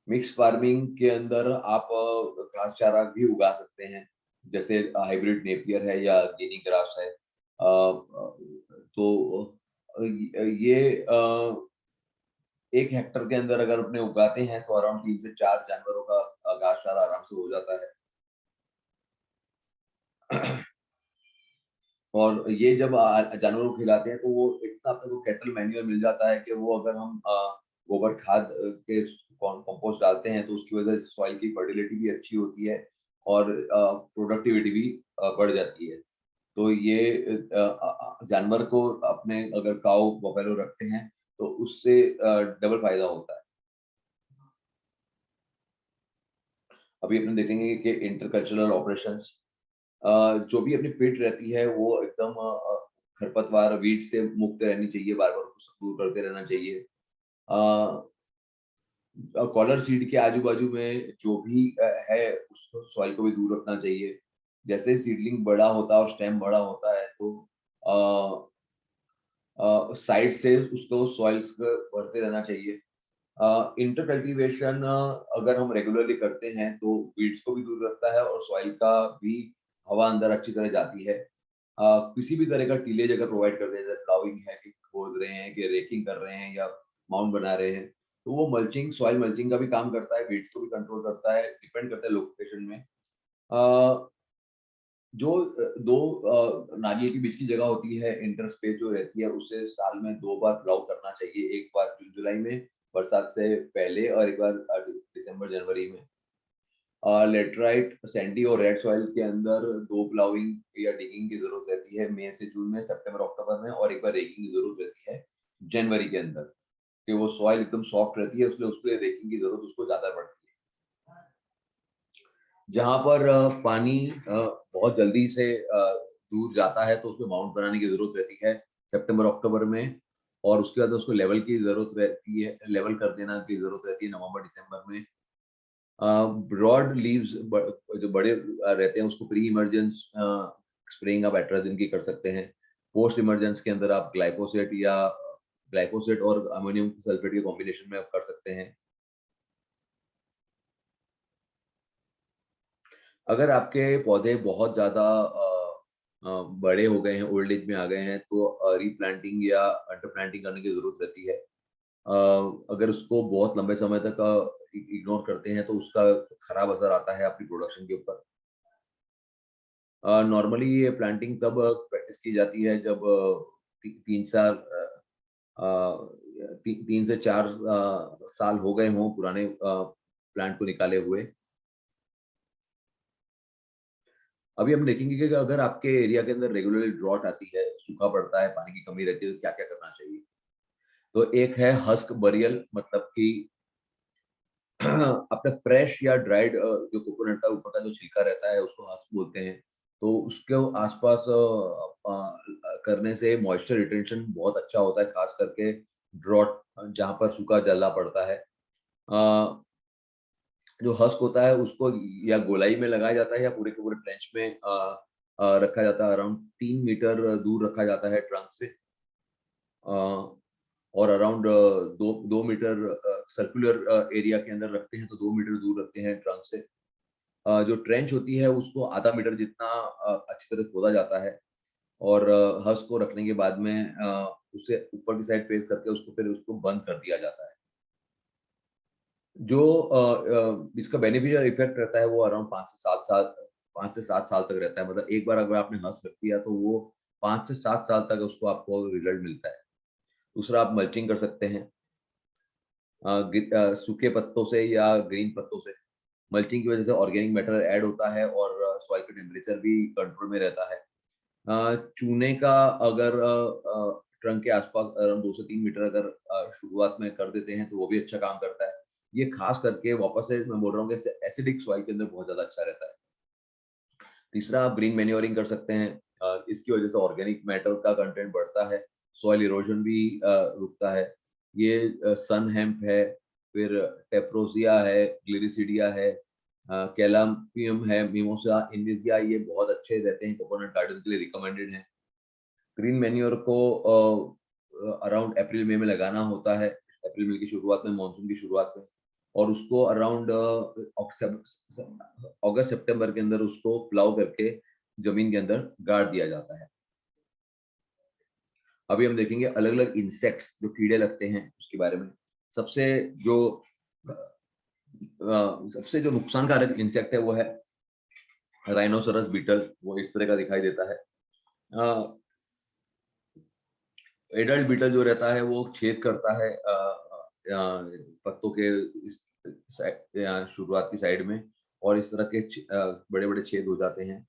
मिक्स फार्मिंग के अंदर आप घास चारा भी उगा सकते हैं, जैसे हाइब्रिड नेपियर है या गिनी ग्रास है। तो ये 1 हेक्टर के अंदर अगर अपने उगाते हैं तो अराउंड 3 से 4 जानवरों का घास चारा आराम से हो जाता है। और ये जब जानवरों को खिलाते हैं तो वो इतना अपने को कैटल मैन्योर मिल जाता है कि वो अगर हम गोबर खाद के कंपोस्ट डालते हैं तो उसकी वजह से सॉइल की फर्टिलिटी भी अच्छी होती है और प्रोडक्टिविटी भी बढ़ जाती है। तो ये जानवर को अपने अगर काऊ बफेलो रखते हैं तो उससे डबल फायदा होता है। अभी अपन देखेंगे कि इंटरकल्चरल ऑपरेशंस जो भी अपनी पिट रहती है वो एकदम खरपतवार, वीड से मुक्त रहनी चाहिए, बार बार उसको दूर करते रहना चाहिए। कॉलर सीड के आजू बाजू में जो भी है उसको सॉइल को भी दूर रखना चाहिए। जैसे सीडलिंग बड़ा होता है और स्टेम बड़ा होता है तो साइड से उसको सॉइल्स को भरते रहना चाहिए। इंटर कल्टीवेशन अगर हम रेगुलरली करते हैं तो वीड्स को भी दूर रखता है और सॉइल का भी हवा अंदर अच्छी तरह जाती है। किसी भी तरह का टीलेज अगर प्रोवाइड कर देते हैं, प्लाउइंग है कि खोद रहे हैं कि रेकिंग कर रहे हैं या माउंट बना रहे हैं, तो वो मल्चिंग, सॉइल मल्चिंग का भी काम करता है, वीड्स को भी कंट्रोल करता है, डिपेंड करता है लोकेशन में। जो दो नारियल के बीच की जगह होती है, इंटर स्पेस जो रहती है, उसे साल में 2 बार प्लाउ करना चाहिए। एक बार जून जुलाई में बरसात से पहले और एक बार दिसंबर जनवरी में। लेटराइट, सैंडी और रेड सॉइल के अंदर 2 प्लाउइंग या डिगिंग की जरूरत रहती है, मई से जून में, सितंबर अक्टूबर में, और एक बार रेकिंग की जरूरत रहती है जनवरी के अंदर, कि वो सॉइल एकदम सॉफ्ट रहती है, इसलिए उसके रेकिंग की जरूरत उसको ज्यादा पड़ती है। जहाँ पर पानी बहुत जल्दी से दूर जाता है तो उसमें माउंट बनाने की जरूरत रहती है सितंबर अक्टूबर में, और उसके बाद उसको लेवल की जरूरत रहती है, लेवल कर देना की जरूरत रहती है नवंबर दिसंबर में। ब्रॉड लीव्स जो बड़े रहते हैं उसको प्री इमर्जेंस स्प्रेइंग आप एट्राजिन की कर सकते हैं। पोस्ट इमरजेंस के अंदर आप ग्लाइफोसेट और अमोनियम सल्फेट के कॉम्बिनेशन में आप कर सकते हैं। अगर आपके पौधे बहुत ज्यादा बड़े हो गए हैं, ओल्ड एज में आ गए हैं, तो रीप्लांटिंग या अंडरप्लांटिंग करने की जरूरत रहती है। अगर उसको बहुत लंबे समय तक इग्नोर करते हैं तो उसका खराब असर आता है आपकी प्रोडक्शन के ऊपर। नॉर्मली ये प्लांटिंग तब प्रैक्टिस की जाती है जब 3 साल 3 से 4 साल हो गए हों पुराने प्लांट को निकाले हुए। अभी हम देखेंगे कि अगर आपके एरिया के अंदर रेगुलरली ड्रॉट आती है, सूखा पड़ता है, पानी की कमी रहती है, तो क्या-क्या करना चाहिए? तो एक है हस्क बरियल, मतलब कि आपने फ्रेश या ड्राइड जो कोकोनट का ऊपर का जो छिलका रहता है उसको हस्क बोलते हैं। तो उसके आस-पास करने से मॉइस्चर रिटेंशन बहुत अच्छा होता है, खास करके ड्रॉट जहाँ पर सूखा ज़्यादा पड़ता है। अ, जो हस्क होता है उसको या गोलाई में लगाया जाता है या पूरे के पूरे ट्रेंच में रखा जाता है, अराउंड 3 मीटर दूर रखा जाता है ट्रंक से। अ, और अराउंड 2 मीटर सर्कुलर एरिया के अंदर रखते हैं, तो 2 मीटर दूर रखते हैं ट्रंक से। जो ट्रेंच होती है उसको आधा मीटर जितना अच्छी तरह खोदा जाता है और हँस को रखने के बाद में उसे ऊपर की साइड फेस करके उसको फिर उसको बंद कर दिया जाता है। जो इसका बेनिफिशियल इफेक्ट रहता है वो अराउंड 5 से 7 साल तक रहता है। मतलब एक बार अगर आपने हँस रख दिया तो वो 5 से 7 साल तक उसको आपको रिजल्ट मिलता है। दूसरा, आप मल्चिंग कर सकते हैं सूखे पत्तों से या ग्रीन पत्तों से। मल्चिंग की वजह से ऑर्गेनिक मैटर ऐड होता है और सॉइल का टेम्परेचर भी कंट्रोल में रहता है। चूने का अगर ट्रंक के आसपास अराउंड 2 से 3 मीटर अगर शुरुआत में कर देते हैं तो वो भी अच्छा काम करता है। ये खास करके वापस से मैं बोल रहा हूँ कि एसिडिक सॉइल के अंदर बहुत ज़्यादा अच्छा रहता है। तीसरा, आप ग्रीन मैन्योरिंग कर सकते हैं। इसकी वजह से ऑर्गेनिक मैटर का कंटेंट बढ़ता है, सॉइल इरोजन भी रुकता है। ये सन हेम्प है, फिर टेफ्रोसिया है, ग्लिरिसिडिया है, कैलाम्पियम है, मिमोसा इंडिजिया, ये बहुत अच्छे रहते हैं, कोकोनट गार्डन के लिए रिकमेंडेड हैं। ग्रीन मैन्योर को अराउंड अप्रैल मई में लगाना होता है, अप्रैल मई की शुरुआत में, मानसून की शुरुआत में, और उसको अराउंड अगस्त सितंबर के अंदर उसको प्लाउ करके जमीन के अंदर गाड़ दिया जाता है। अभी हम देखेंगे अलग-अलग इंसेक्ट्स जो कीड़े लगते हैं उसके बारे में। सबसे जो सबसे जो नुकसानकारक इंसेक्ट है वो है राइनोसेरस बीटल। वो इस तरह का दिखाई देता है। अ, एडल्ट बीटल जो रहता है वो छेद करता है पत्तों के इस शुरुआत की साइड में, और इस तरह के बड़े-बड़े छेद हो जाते हैं।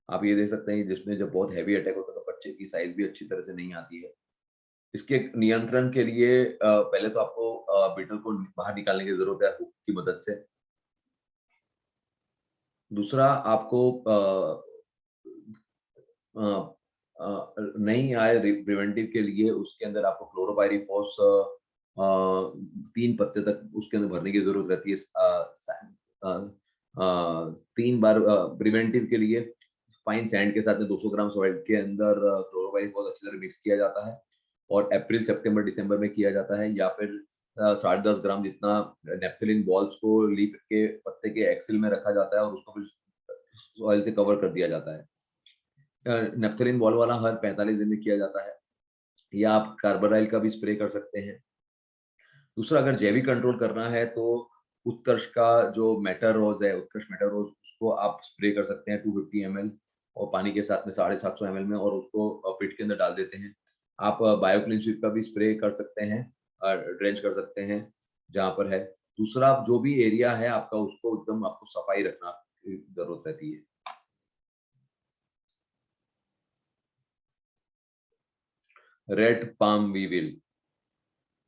आप ये देख सकते हैं कि जिसमें जब बहुत हेवी अटैक होता है तो बच्चे की साइज़ भी अच्छी तरह से नहीं आती है। इसके नियंत्रण के लिए पहले तो आपको बीटल को बाहर निकालने की ज़रूरत है हुक की मदद से। दूसरा, आपको अ नहीं आए प्रिवेंटिव के लिए उसके अंदर आपको क्लोरोपाइरीफॉस 3 पत्ते तक उसके अंदर भरने की ज़रूरत रहती है। 3 बार प्रिवेंटिव के लिए फाइन सैंड के साथ में 200 ग्राम सॉइल के अंदर क्लोरोपाइरीफॉस अच्छी तरह मिक्स किया जाता है और अप्रैल, सितंबर, दिसंबर में किया जाता है, या फिर साढ़े 10 ग्राम जितना नेप्थलीन बॉल्स को लीफ के पत्ते के एक्सिल में रखा जाता है और उसको फिर सॉइल से कवर कर दिया जाता है। नेप्थलीन बॉल वाला हर 45 दिन में किया जाता है, या आप कार्बाराइल का भी स्प्रे कर सकते हैं। दूसरा, अगर जैविक कंट्रोल करना है तो उत्कर्ष का जो मेटारोज है, उत्कर्ष मेटारोज, उसको आप स्प्रे कर सकते हैं 250 एमएल और पानी के साथ में 750 एमएल में, और उसको पिट के अंदर डाल देते हैं। आप बायोक्लीनशिप का भी स्प्रे कर सकते हैं, ड्रेंच कर सकते हैं जहाँ पर है। दूसरा, जो भी एरिया है आपका उसको एकदम आपको सफाई रखना की ज़रूरत रहती है। रेड पाम वीविल,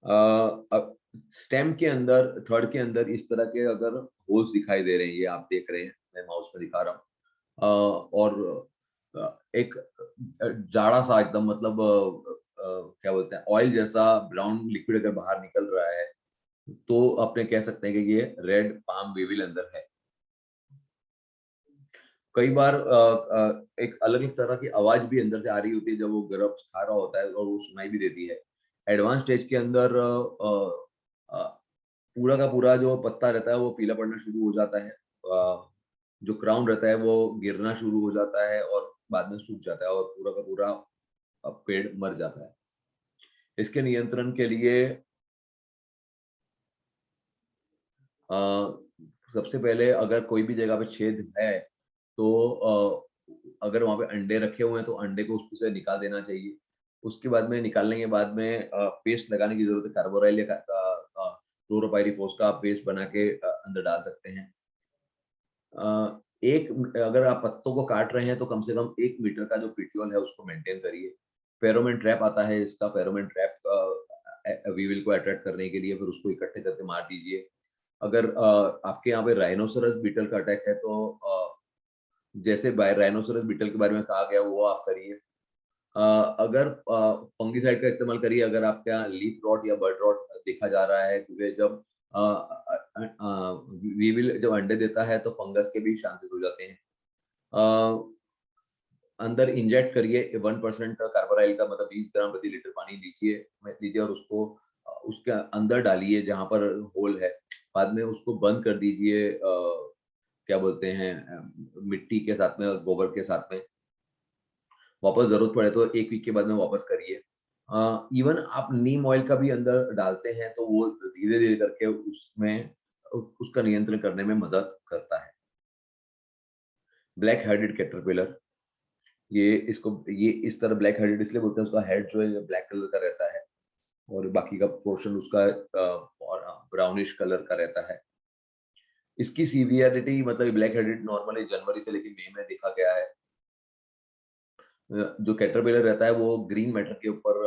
अब स्टेम के अंदर, थर्ड के अंदर इस तरह के अगर होल्स दिखाई दे रहे हैं, ये आप देख रहे हैं, मैं माउस में दिखा रहा हूँ। और एक जाड़ा सा एकदम, मतलब क्या बोलते हैं, ऑयल जैसा ब्राउन लिक्विड अगर बाहर निकल रहा है, तो अपने कह सकते हैं कि ये रेड पाम वीविल अंदर है। कई बार एक अलग-अलग तरह की आवाज़ भी अंदर से आ रही होती है जब वो ग्रब्स खा रहा होता है, और वो सुनाई भी देती है। एडवांस स्टेज के अंदर पूरा का पूरा जो पत्ता रहता है वो पीला पड़ना शुरू हो जाता है। जो क्राउन रहता है वो गिरना शुरू हो जाता है और बाद में सूख जाता है और पूरा का पूरा पेड़ मर जाता है। इसके नियंत्रण के लिए अ, सबसे पहले अगर कोई भी जगह पे छेद है तो अगर वहाँ पे अंडे रखे हुए हैं तो अंडे को उससे निकाल देना चाहिए। उसके बाद में, निकालने के बाद में पेस्ट लगाने की ज़रूरत है, कार्बोराइल या क्लोरोपाइरीफॉस का पेस्ट बना के अंदर डाल सकते हैं। अगर आप पत्तों को काट रहे हैं तो कम से कम 1 मीटर का जो पिटियोल है उसको मेंटेन करिए। फेरोमोन ट्रैप आता है, इसका फेरोमोन ट्रैप वीविल को अट्रैक्ट करने के लिए फिर उसको इकट्ठे करके मार दीजिए। अगर आपके यहाँ पे राइनोसेरस बीटल का अटैक है तो जैसे राइनोसेरस बीटल के बारे में कहा गया वो आप करिए। अगर फंगिसाइड का इस्तेमाल करिए अगर आपके यहाँ लीफ रॉट या बर्ड रॉट देखा जा रहा है, क्योंकि जब वीविल जब अंडे देता है तो फंगस के भी चांसेस हो जाते हैं। अंदर इंजेक्ट करिए 1% कार्बोराइल का, मतलब 20 ग्राम प्रति लीटर पानी लीजिए और उसको उसके अंदर डालिए जहां पर होल है। बाद में उसको बंद कर दीजिए, क्या बोलते हैं, मिट्टी के साथ में और गोबर के साथ में। वापस जरूरत पड़े तो 1 वीक के बाद में वापस करिए। इवन आप नीम ऑयल का भी अंदर डालते हैं तो वो धीरे धीरे करके उसमें उसका नियंत्रण करने में मदद करता है। ब्लैक हेडेड कैटरपिलर, ये इस तरह ब्लैक हेडेड इसलिए बोलते हैं, उसका हेड जो है ब्लैक कलर का रहता है और बाकी का पोर्शन उसका ब्राउनिश कलर का रहता है। इसकी सीवियरिटी, मतलब ब्लैक हेडेड नॉर्मली जनवरी से लेकर मई में देखा गया है। जो कैटरपिलर रहता है वो ग्रीन मैटर के ऊपर,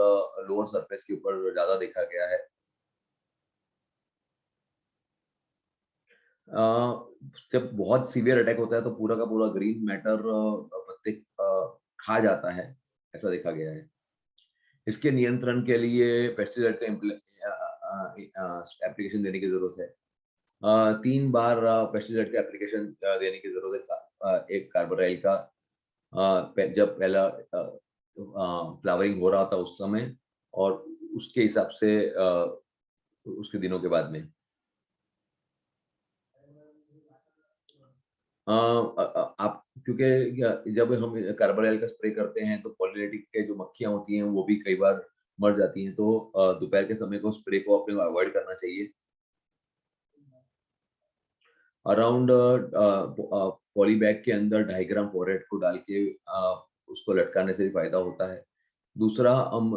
लोअर सरफेस के ऊपर ज्यादा देखा गया है। जब बहुत सीवियर अटैक होता है तो पूरा का पूरा ग्रीन मैटर पत्ते खा जाता है, ऐसा देखा गया है। इसके नियंत्रण के लिए पेस्टिसाइड का एप्लीकेशन देने की जरूरत है। 3 बार पेस्टिसाइड का एप्लीकेशन देने की जरूरत है। एक कार्बोराइल का जब पहला फ्लावरिंग हो रहा था उस समय, और उसके हिसाब से उसके दिनों के बाद में। आप क्योंकि जब हम कार्बोराइल का स्प्रे करते हैं तो पॉलिनेटिक के जो मक्खियां होती हैं वो भी कई बार मर जाती हैं, तो दोपहर के समय को स्प्रे को अपने अवॉइड करना चाहिए। अराउंड पॉली बैग के अंदर 2.5 ग्राम बोरेट को डाल के उसको लटकाने से भी फायदा होता है। दूसरा, हम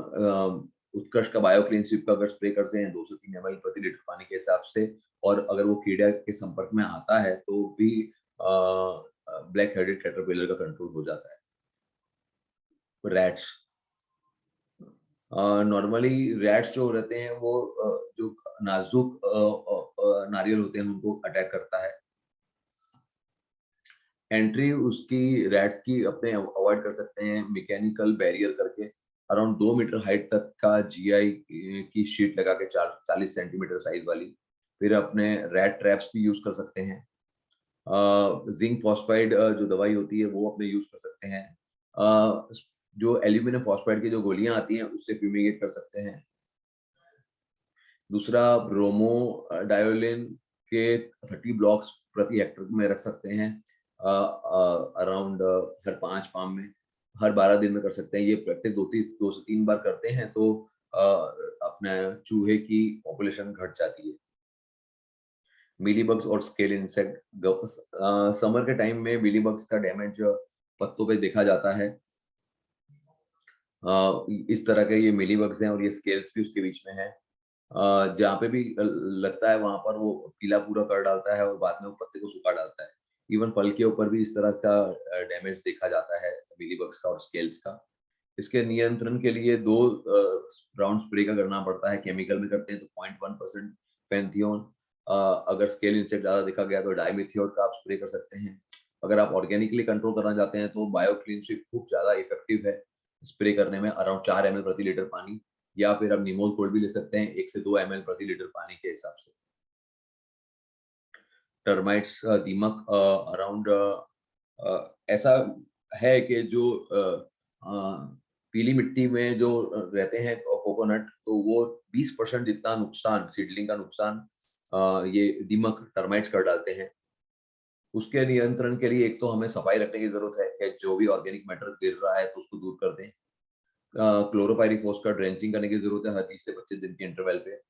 उत्कर्ष का बायो क्लीन स्वीप का अगर स्प्रे करते हैं 2 से 3 ml प्रति लीटर पानी के हिसाब से, और अगर वो कीड़ा के संपर्क में आता है तो भी ब्लैक हेडेड कैटरपिलर का कंट्रोल हो जाता है। रैट्स, नॉर्मली रैट्स जो रहते हैं वो जो नाजुक नारियल होते हैं उनको अटैक करता है। एंट्री उसकी रैट्स की अपने अवॉइड कर सकते हैं मैकेनिकल बैरियर करके। अराउंड 2 मीटर हाइट तक का जीआई की शीट लगा के 40 सेंटीमीटर साइज वाली। फिर अपने रैट ट्रैप्स भी यूज कर सकते हैं। जिंक फॉस्फाइड जो दवाई होती है वो अपने यूज कर सकते हैं। जो एल्यूमिनियम फॉस्फाइड की जो गोलियां आती हैं उससे फ्यूमिगेट कर सकते हैं। दूसरा, ब्रोमो डायोलिन के 30 ब्लॉक्स प्रति हेक्टर में रख सकते हैं, अराउंड हर 5 पाम में, हर 12 दिन में कर सकते हैं। ये प्रैक्टिस 2 से 3 बार करते हैं तो अपने चूहे की पॉपुलेशन घट जाती है। मिलीबग्स और स्केल इंसेक्ट, समर के टाइम में मिलीबग्स का डैमेज पत्तों पे देखा जाता है। इस तरह के ये मिलीबग्स हैं और ये स्केल्स भी उसके बीच में है। जहाँ पे भी लगता है वहां पर वो पीला पूरा कर डालता है और बाद में वो पत्ते को सूखा डालता है। इवन फल के ऊपर भी इस तरह का डैमेज देखा जाता है मिलीबग्स का और स्केल्स का। इसके नियंत्रण के लिए 2 राउंड स्प्रे का करना पड़ता है। केमिकल में करते हैं तो 0.1% पेंथियोन, अगर स्केल इंसेक्ट ज्यादा देखा गया तो डाइमिथियोन का आप स्प्रे कर सकते हैं। अगर आप ऑर्गेनिकली कंट्रोल करना चाहते हैं तो बायो क्लीन स्वीप खूब ज्यादा इफेक्टिव है स्प्रे करने में, अराउंड 4 ml प्रति लीटर पानी, या फिर आप निमोल गोल्ड भी ले सकते हैं 1 से 2 ml प्रति लीटर पानी के हिसाब से। टर्माइट्स, दीमक, अराउंड ऐसा है कि जो पीली मिट्टी में जो रहते हैं कोकोनट, तो वो 20% जितना नुकसान, सीडलिंग का नुकसान ये दीमक टर्माइट्स कर डालते हैं। उसके नियंत्रण के लिए एक तो हमें सफाई रखने की जरूरत है कि जो भी ऑर्गेनिक मैटर गिर रहा है तो उसको दूर कर दें। क्लोरोपाइरिफॉस का ड्रेंचिंग करने की जरूरत है हर 20 से 25 दिन के इंटरवल पे।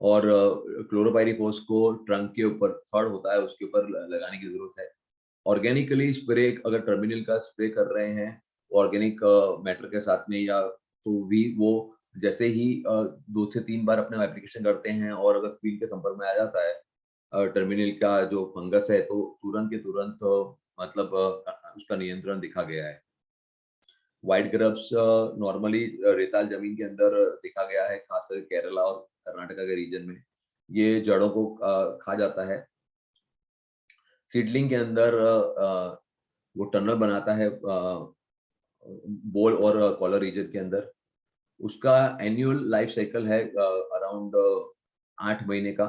और क्लोरोपाइरिफॉस को ट्रंक के ऊपर, थर्ड होता है उसके ऊपर लगाने की जरूरत है। ऑर्गेनिकली स्प्रे, अगर टर्मिनल का स्प्रे कर रहे हैं ऑर्गेनिक मैटर के साथ में, या तो भी वो जैसे ही 2 से 3 बार अपने एप्लीकेशन करते हैं और अगर क्वीन के संपर्क में आ जाता है टर्मिनल का जो फंगस है तो तुरंत के तुरंत मतलब उसका नियंत्रण दिखा गया है। व्हाइट ग्रब्स नॉर्मली रेताल जमीन के अंदर देखा गया है, खासकर केरला और कर्नाटका के रीजन में। ये जड़ों को खा जाता है। सीडलिंग के अंदर वो टनल बनाता है बोल और कॉलर रीजन के अंदर। उसका एनुअल लाइफ साइकिल है अराउंड 8 महीने का।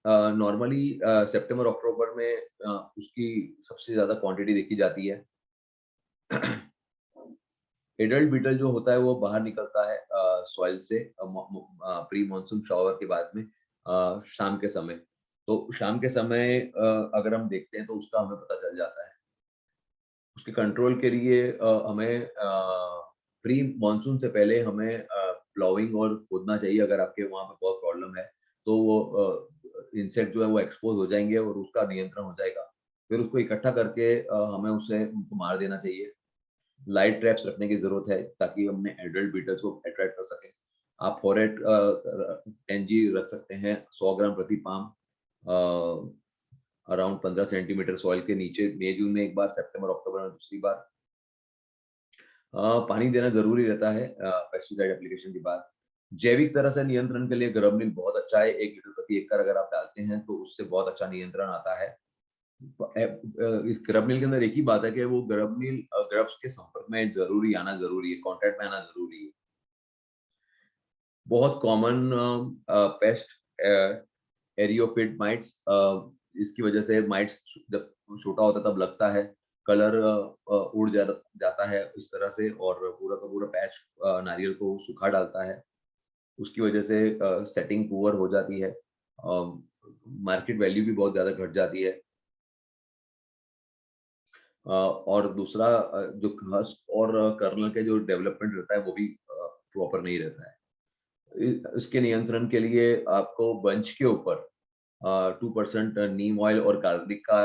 नॉर्मली सितंबर अक्टूबर में उसकी सबसे ज्यादा क्वांटिटी देखी जाती है। एडल्ट बीटल जो होता है वो बाहर निकलता है सॉइल से प्री मॉनसून शावर के बाद में शाम के समय। तो शाम के समय अगर हम देखते हैं तो उसका हमें पता चल जाता है। उसके कंट्रोल के लिए हमें प्री मॉनसून से पहले हमें प्लाउइंग और खोदना चाहिए। अगर आपके वहाँ पे बहुत प्रॉब्लम है तो वो इंसेक्ट जो है वो एक्सपोज हो जाएंगे और उसका नियंत्रण हो जाएगा। फिर उसको इकट्ठा करके हमें उसे उनको मार देना चाहिए। लाइट ट्रैप्स रखने की जरूरत है ताकि हमने एडल्ट बीटल्स को अट्रैक्ट कर सके। आप फॉरेट 10G रख सकते हैं 100 ग्राम प्रति पाम अराउंड 15 सेंटीमीटर सॉइल के नीचे। मई जून में एक बार, सितंबर अक्टूबर में दूसरी बार। पानी देना जरूरी रहता है पेस्टिसाइड एप्लीकेशन के बाद। जैविक तरह से नियंत्रण के लिए ग्रबनिल बहुत अच्छा है। 1 लीटर प्रति एकड़ अगर आप डालते हैं तो उससे बहुत अच्छा नियंत्रण आता है। इस ग्रबनिल के अंदर एक ही बात है कि वो ग्रबनिल ग्रब्स के संपर्क में जरूरी आना जरूरी है, कांटेक्ट में आना जरूरी है। बहुत कॉमन पेस्ट एरियोफिट माइट्स, इसकी वजह से माइट्स जब छोटा होता है तब लगता है, कलर उड़ जाता है इस तरह से और पूरा का पूरा पैच नारियल को सुखा डालता है। उसकी वजह से सेटिंग पुअर हो जाती है, मार्केट वैल्यू भी बहुत ज्यादा घट जाती है। और दूसरा जो हस्क और कर्नल के जो डेवलपमेंट रहता है वो भी प्रॉपर नहीं रहता है। इसके नियंत्रण के लिए आपको बंच के ऊपर 2% नीम ऑयल और गार्लिक का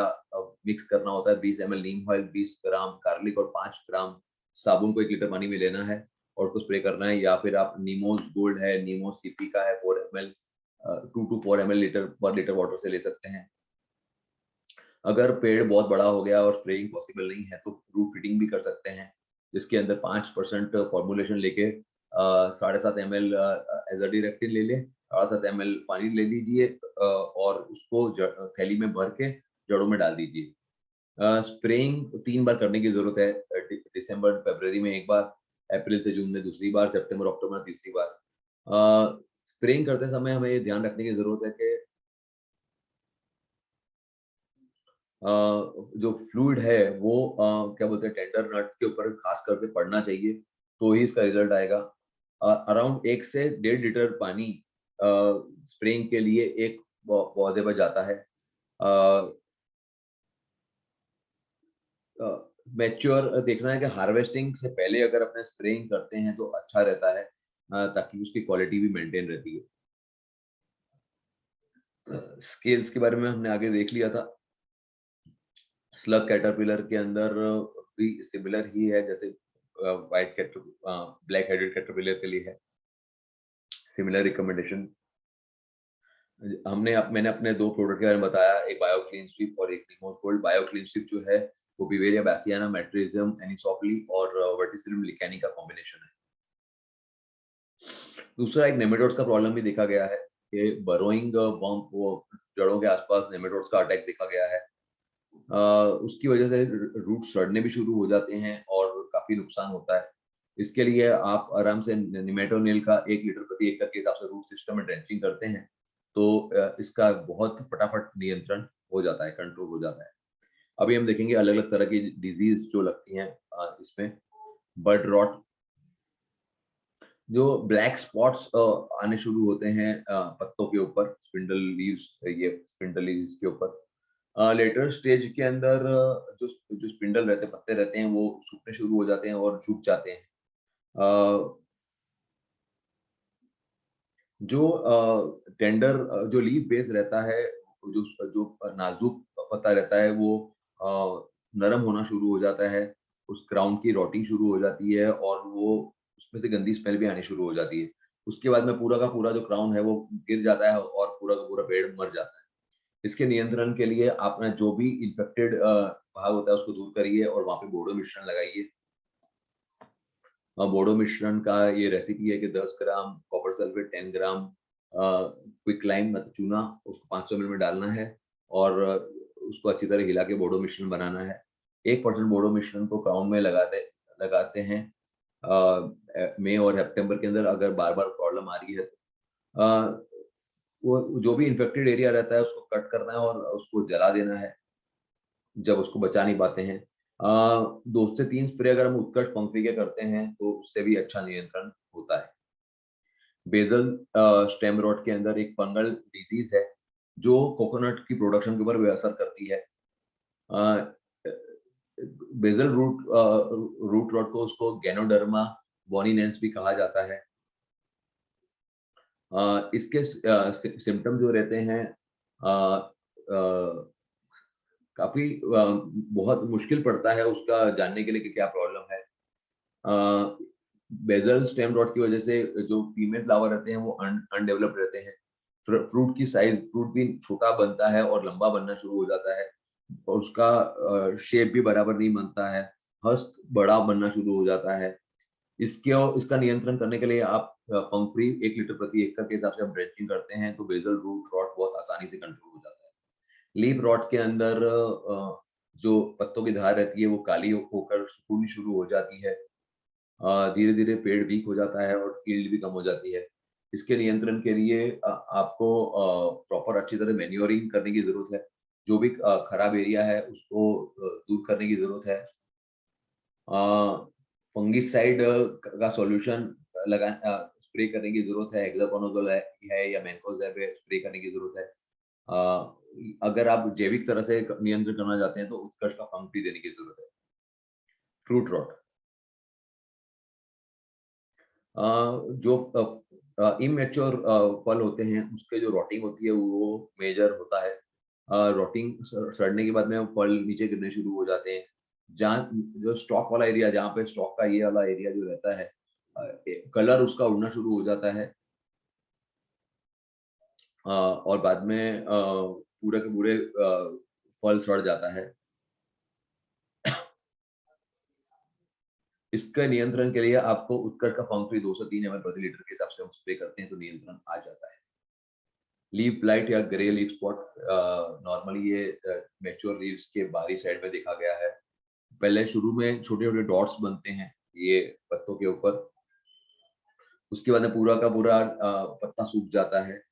मिक्स करना होता है। 20 ml नीम ऑयल, 20 ग्राम गार्लिक और 5 ग्राम साबुन को 1 लीटर पानी में लेना है और उसको स्प्रे करना है। या फिर आप नीमोज गोल्ड है, नीमोज सीपी का है, 4 ml 2 to 4 ml लीटर पर लीटर वाटर से ले सकते हैं। अगर पेड़ बहुत बड़ा हो गया और स्प्रेइंग पॉसिबल नहीं है तो रूट फीडिंग भी कर सकते हैं, जिसके अंदर 5% फॉर्मुलेशन लेके 7.5 ml एजाडिरेक्टिन ले लें, 7.5 ml पानी ले लीजिए और उसको थैली में भर के जड़ों में डाल दीजिए। स्प्रेइंग 3 बार करने की जरूरत है। दिसंबर फरवरी में एक बार, अप्रैल से जून में दूसरी बार, सितंबर अक्टूबर में तीसरी बार। स्प्रेइंग करते समय हमें ये ध्यान रखने की जरूरत है कि जो फ्लूइड है वो क्या बोलते हैं टेंडर नट के ऊपर खास करके पड़ना चाहिए, तो ही इसका रिजल्ट आएगा। अराउंड 1 से 1.5 लीटर पानी स्प्रेइंग के लिए एक पौधे पर जाता है। मैच्योर देखना है कि हार्वेस्टिंग से पहले अगर अपने स्प्रेइंग करते हैं तो अच्छा रहता है, ताकि उसकी क्वालिटी भी मेंटेन रहती है। स्केल्स के बारे में हमने आगे देख लिया था। स्लग कैटरपिलर के अंदर भी सिमिलर ही है जैसे व्हाइट कैटर ब्लैक हेडेड कैटरपिलर के लिए है सिमिलर रिकमेंडेशन। मैंने अपने 2 प्रोडक्ट के बारे में बताया, एक बायो क्लीन स्वीप और एक निमोज गोल्ड। बायो क्लीन स्वीप जो है वो बिवेरिया बैसियाना, मेट्रिज्म एनिसोप्ली और वर्टिसिलियम लिकेनी का कॉम्बिनेशन है। दूसरा एक नेमेटोड्स का प्रॉब्लम भी देखा गया है कि बरोइंग वर्म वो जड़ों के आसपास नेमेटोड्स का अटैक देखा गया है। उसकी वजह से रूट सड़ने भी शुरू हो जाते हैं और काफी नुकसान होता है। इसके लिए आप आराम से निमेटोनिल का 1 लीटर प्रति एकड़ के हिसाब से रूट सिस्टम में ड्रेंचिंग करते हैं तो इसका बहुत फटाफट नियंत्रण हो जाता है, कंट्रोल हो जाता है। अभी हम देखेंगे अलग अलग तरह की डिजीज जो लगती हैं इसमें। बर्ड रॉट, जो ब्लैक स्पॉट्स आने शुरू होते हैं पत्तों के ऊपर, स्पिंडल लीव्स, ये स्पिंडल लीव्स के ऊपर। लेटर स्टेज के अंदर जो जो स्पिंडल रहते हैं, पत्ते रहते हैं, वो सूखने शुरू हो जाते हैं और सूख जाते हैं। जो टेंडर जो लीफ बेस रहता है, जो जो नाजुक पत्ता रहता है वो नरम होना शुरू हो जाता है। उस क्राउन की रॉटिंग शुरू हो जाती है और वो उसमें से गंदी स्मेल भी आनी शुरू हो जाती है। उसके बाद में पूरा का पूरा जो क्राउन है वो गिर जाता है और पूरा का पूरा पेड़ मर जाता है। इसके नियंत्रण के लिए आपने जो भी इन्फेक्टेड भाग होता है उसको दूर करिए और वहाँ पे बोडो मिश्रण लगाइए। बोडो मिश्रण का ये रेसिपी है कि 10 ग्राम कॉपर सल्फेट, 10 ग्राम क्विक लाइम मतलब चूना, उसको 500 मिली में डालना है और उसको अच्छी तरह हिला के बोडो मिश्रण बनाना है। 1% बोडो मिश्रण को ग्राउंड में लगाते हैं मई और सितंबर के अंदर अगर बार-बार प्रॉब्लम आ रही है तो। वो जो भी इन्फेक्टेड एरिया रहता है उसको कट करना है और उसको जला देना है जब उसको बचा नहीं पाते हैं। 2 से 3 स्प्रे अगर हम उत्कर्ष पंखी के करते हैं तो उससे भी अच्छा नियंत्रण होता है। बेसल स्टेम रॉट के अंदर एक फंगल डिजीज है जो कोकोनट की प्रोडक्शन के ऊपर भी असर करती है। बेसल रूट रॉट को उसको गैनोडर्मा बोनिनेंस भी कहा जाता है। इसके सिम्टम जो रहते हैं काफी बहुत मुश्किल पड़ता है उसका जानने के लिए कि क्या प्रॉब्लम है। बेसल स्टेम रॉट की वजह से जो फीमेल फ्लावर रहते हैं वो अनडेवलप्ड रहते हैं। फ्रूट की साइज फ्रूट भी छोटा बनता है और लंबा बनना शुरू हो जाता है और उसका शेप भी बराबर नहीं बनता है। हस्क बड़ा बनना शुरू हो जाता है। इसका नियंत्रण करने के लिए आप पंखुड़ी 1 लीटर प्रति एकड़ के हिसाब से हम ड्रेंचिंग करते हैं तो बेसल रूट रॉट बहुत आसानी से कंट्रोल हो जाता है। लीफ रॉट के अंदर जो पत्तों की धार रहती है वो काली होकर सिकुड़नी शुरू हो जाती है। धीरे-धीरे पेड़ वीक हो जाता है और यील्ड भी कम हो जाती है। इसके नियंत्रण के लिए आपको प्रॉपर अच्छी तरह मैन्योरिंग करने की ज़रूरत है। जो भी खराब एरिया है उसको दूर करने की ज़रूरत है। फंगिसाइड का सॉल्यूशन स्प्रे करने की ज़रूरत है। हेक्साकोनाज़ोल है या मैंकोजेब है, स्प्रे करने की ज़रूरत है। अगर आप जैविक तरह से नियंत्रण करना चाहते हैं तो उत्कर्ष का फंग देने की ज़रूरत है। फ्रूट रॉट जो इमैच्योर फल होते हैं उसके जो रॉटिंग होती है वो मेजर होता है। रॉटिंग सड़ने के बाद में फल नीचे गिरने शुरू हो जाते हैं। जहाँ जो स्टॉक वाला एरिया जहाँ पे स्टॉक का ये वाला एरिया जो रहता है कलर उसका उड़ना शुरू हो जाता है और बाद में पूरे के पूरे फल सड़ जाता है। इसके नियंत्रण के लिए आपको उत्कर्ष का फंग 2 से 3 ml प्रति लीटर के हिसाब से हम स्प्रे करते हैं तो नियंत्रण आ जाता है। लीफ ब्लाइट या ग्रे लीफ स्पॉट नॉर्मली ये मैच्योर लीव्स के बाहरी साइड में देखा गया है। पहले शुरू में छोटे-छोटे डॉट्स बनते हैं ये पत्तों के ऊपर। उसके बाद में पूरा का पूरा पत्ता सूख जाता है।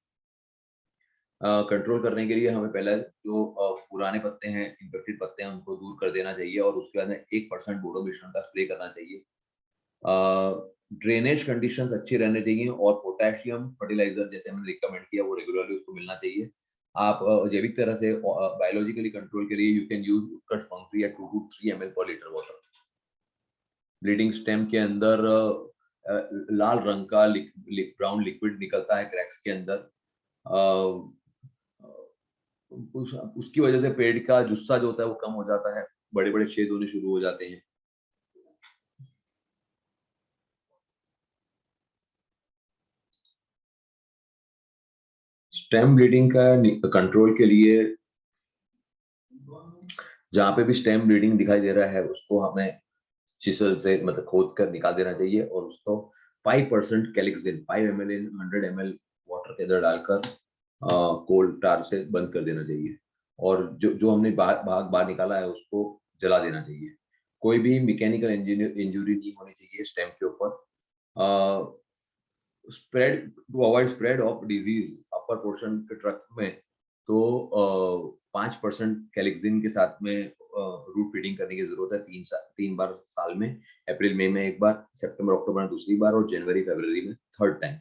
कंट्रोल करने के लिए हमें पहले जो पुराने पत्ते हैं, इन्फेक्टेड पत्ते हैं उनको दूर कर देना चाहिए और उसके बाद में 1% बोरो मिश्रण का स्प्रे करना चाहिए। ड्रेनेज कंडीशंस अच्छी रहने चाहिए और पोटेशियम फर्टिलाइजर जैसे हमने रिकमेंड किया वो रेगुलरली उसको मिलना चाहिए। आप जैविक तरह से बायोलॉजिकली कंट्रोल के लिए यू कैन यूज उत्कर्ष पंक्ति एट 2 to 3 ml पर लीटर वाटर। ब्लीडिंग स्टेम के अंदर लाल रंग का ब्राउन लिक्विड निकलता है क्रैक्स के अंदर। उसकी वजह से पेड़ का जुस्सा जो होता है वो कम हो जाता है, बड़े-बड़े छेद होने शुरू हो जाते हैं। स्टेम ब्लीडिंग का कंट्रोल के लिए जहाँ पे भी स्टेम ब्लीडिंग दिखाई दे रहा है उसको हमें चिसल से मतलब खोद कर निकाल देना चाहिए और उसको 5% कैलिक्सिन 5 ml इन 100 ml वाटर के अंदर डालकर कोल टार से बंद कर देना चाहिए और जो जो हमने भाग बाहर निकाला है उसको जला देना चाहिए। कोई भी मैकेनिकल इंजरी नहीं होनी चाहिए स्टेम के ऊपर। Spread to avoid spread of disease upper portion के ट्रक में तो 5% कैलिक्सिन के साथ में रूट फीडिंग करने की जरूरत है 3 बार साल में। अप्रैल मई में एक बार, सितंबर अक्टूबर में दूसरी बार और जनवरी फरवरी में third time.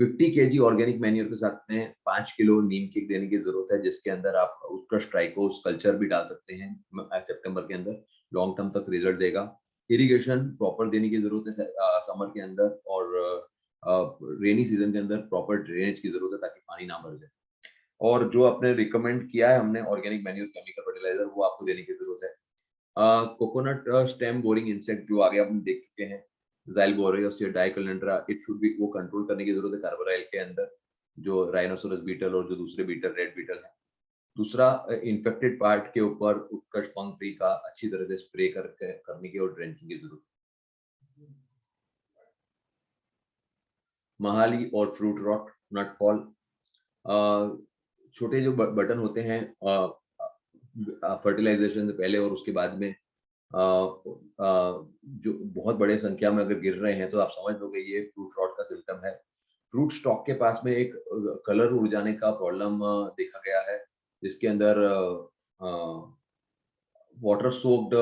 50 KG organic manure के साथ में 5 किलो नीम केक देने की जरूरत है जिसके अंदर आप उत्कृष्ट ट्राइकोस कल्चर भी डाल सकते हैं सितंबर के अंदर। लॉन्ग टर्म तक रिजल्ट देगा। इरिगेशन प्रॉपर देने की जरूरत है समर के अंदर और रेनी सीजन के अंदर प्रॉपर ड्रेनेज की जरूरत है ताकि पानी ना भर जाए। और जो आपने रिकमेंड किया है हमने ऑर्गेनिक मैन्योर केमिकल फर्टिलाइजर वो आपको देने की जरूरत है। कोकोनट स्टेम बोरिंग इंसेक्ट जो आगे हम देख चुके हैं ज़ाइलबोरेयस या डाइकोलेंड्रा इट शुड बी वो कंट्रोल करने की जरूरत है कार्बोराइल के अंदर जो राइनोसोरस बीटल और जो दूसरे बीटल रेड बीटल है दूसरा इन्फेक्टेड पार्ट के ऊपर उत्कर्ष पंख फ्री का अच्छी तरह से स्प्रे करने की और ड्रेंचिंग की जरूरत है। महाली और फ्रूट रॉट नट फॉल, छोटे जो बटन होते हैं फर्टिलाइजेशन से पहले और उसके बाद में जो बहुत बड़े संख्या में अगर गिर रहे हैं तो आप समझ लोगे ये फ्रूट रॉट का सिम्टम है। फ्रूट स्टॉक के पास में एक कलर उड़ जाने का प्रॉब्लम देखा गया है, जिसके अंदर वाटर सोक्ड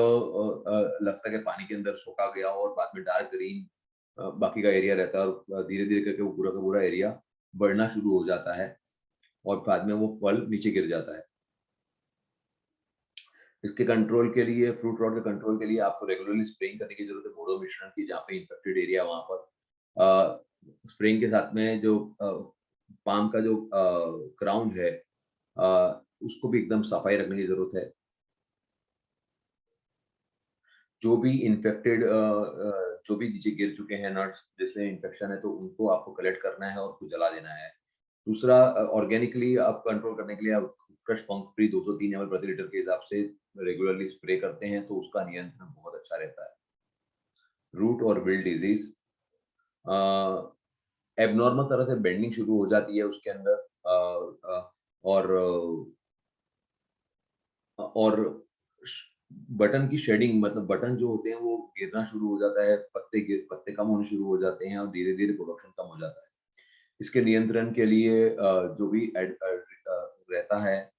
लगता है कि पानी के अंदर सोखा गया हो और बाद में डार्क ग्रीन बाकी का एरिया रहता है और धीरे धीरे करके वो पूरा का पूरा एरिया बढ़ना शुरू हो जाता है और बाद में वो फल नीचे गिर जाता है। इसके कंट्रोल के लिए, फ्रूट रॉट के कंट्रोल के लिए आपको रेगुलरली स्प्रेइंग करने की जरूरत है बोडो मिश्रण की, जहाँ पे इन्फेक्टेड एरिया वहां पर स्प्रेइंग के साथ में जो पाम का जो ग्राउंड है उसको भी एकदम सफाई रखने की जरूरत है। जो भी इन्फेक्टेड जो भी नीचे गिर चुके हैं नट्स जिसमें इन्फेक्शन है तो उनको आपको कलेक्ट करना है और उसको जला देना है। दूसरा, ऑर्गेनिकली आप कंट्रोल करने के लिए आप उत्कृष्ट पंख फ्री 203 ml प्रति लीटर के हिसाब से रेगुलरली स्प्रे करते हैं तो उसका नियंत्रण बहुत अच्छा रहता है। रूट और विल्ड डिजीज, एबनॉर्मल तरह से बेंडिंग शुरू हो जाती है उसके अंदर और और बटन की शेडिंग, मतलब बटन जो होते हैं वो गिरना शुरू हो जाता है, पत्ते कम होने शुरू हो जाते हैं और धीरे धीरे प्रोडक्शन कम हो जाता है। इसके नियंत्रण के लिए जो भी रहता है,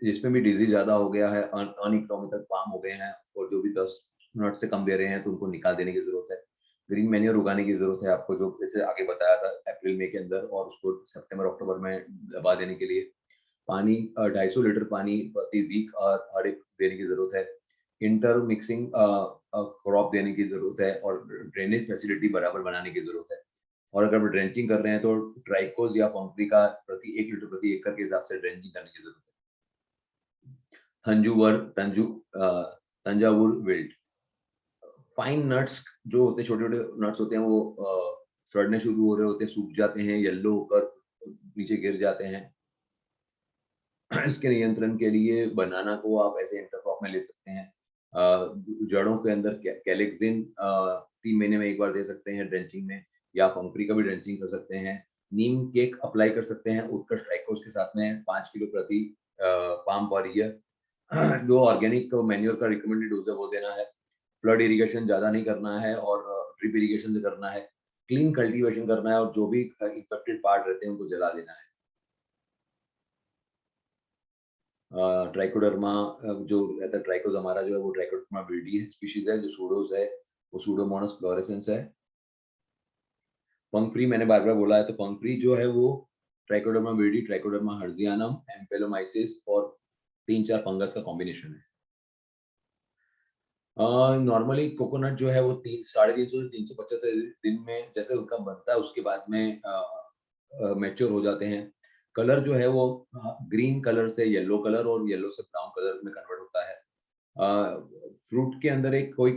जिसमें भी डिजीज ज्यादा हो गया है, अनइकोनॉमिकल पाम हो गए हैं और जो भी 10 मिनट से कम दे रहे हैं तो उनको निकाल देने की जरूरत है। ग्रीन मैन्योर उगाने की जरूरत है आपको, जो जैसे आगे बताया था अप्रैल मई के अंदर, और उसको सितंबर अक्टूबर में दबा देने के लिए पानी 250 लीटर पानी प्रति वीक और हर एक देने की जरूरत है। इंटर मिक्सिंग क्रॉप देने की जरूरत है और ड्रेनेज फैसिलिटी बराबर बनाने की जरूरत है। और अगर आप ड्रेंचिंग कर रहे हैं तो ट्राइकोज या पंपरी का प्रति 1 लीटर प्रति एकड़ के हिसाब से ड्रेंचिंग करने की जरूरत है। तंजावुर विल्ट, फाइन नट्स जो होते हैं, छोटे छोटे नट्स होते हैं, वो सड़ने शुरू हो रहे होते हैं, सूख जाते हैं, येलो होकर नीचे गिर जाते हैं। इसके नियंत्रण के लिए बनाना को आप ऐसे इंटरक्रॉप में ले सकते हैं। जड़ों के अंदर कैलेक्सिन 3 महीने में एक बार दे सकते हैं ड्रेंचिंग में, या पंपरी का भी ड्रेंचिंग कर सकते हैं। नीम केक अप्लाई कर सकते हैं उत्कृष्ट ट्राइकोस के साथ में 5 किलो प्रति पाम पर ईयर। जो ऑर्गेनिक मैन्योर का रिकमेंडेड डोज है वो देना है। फ्लड इरिगेशन ज्यादा नहीं करना है और ड्रिप इरिगेशन से करना है। क्लीन कल्टीवेशन करना है और जो भी इन्फेक्टेड पार्ट रहते हैं उनको जला देना है। ट्राइकोडर्मा जो रहता है, ट्राइकोज हमारा जो है वो ट्राइकोडर्मा विल्डी स्पीशीज है, जो सूडोज है वो सूडोमोनास फ्लोरेसेंस है। पंखफ्री मैंने बार बार बोला है, तो पंखफ्री जो है वो ट्राइकोडर्मा विल्डी, ट्राइकोडर्मा हर्जियानम, एम्पेलोमाइसिस और 3-4 फंगस का कॉम्बिनेशन है। नॉर्मली कोकोनट जो है वो 350 से 375 दिन में जैसे उनका बनता है उसके बाद में मैच्योर हो जाते हैं। कलर जो है वो ग्रीन कलर से येलो कलर और येलो से ब्राउन कलर में कन्वर्ट होता है। फ्रूट के अंदर एक कोई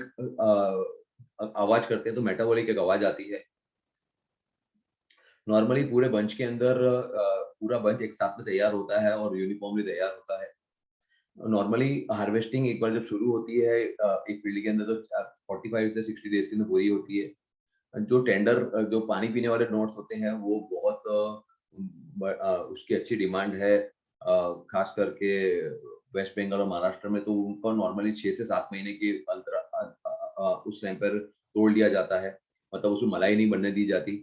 आवाज करते हैं तो मेटाबॉलिक एक आवाज आती है। नॉर्मली पूरे बंच के अंदर पूरा बंच एक साथ में तैयार होता है और यूनिफॉर्मली तैयार होता है। नॉर्मली हार्वेस्टिंग एक बार जब शुरू होती है एक फील्ड के अंदर, तो 45 से 60 डेज के अंदर पूरी होती है। जो टेंडर जो पानी पीने वाले नोट्स होते हैं वो बहुत उसकी अच्छी डिमांड है, खास करके वेस्ट बंगाल और महाराष्ट्र में, तो उनको नॉर्मली 6 से 7 महीने के उस टाइम पर तोड़ लिया जाता है, मतलब उसमें मलाई नहीं बनने दी जाती।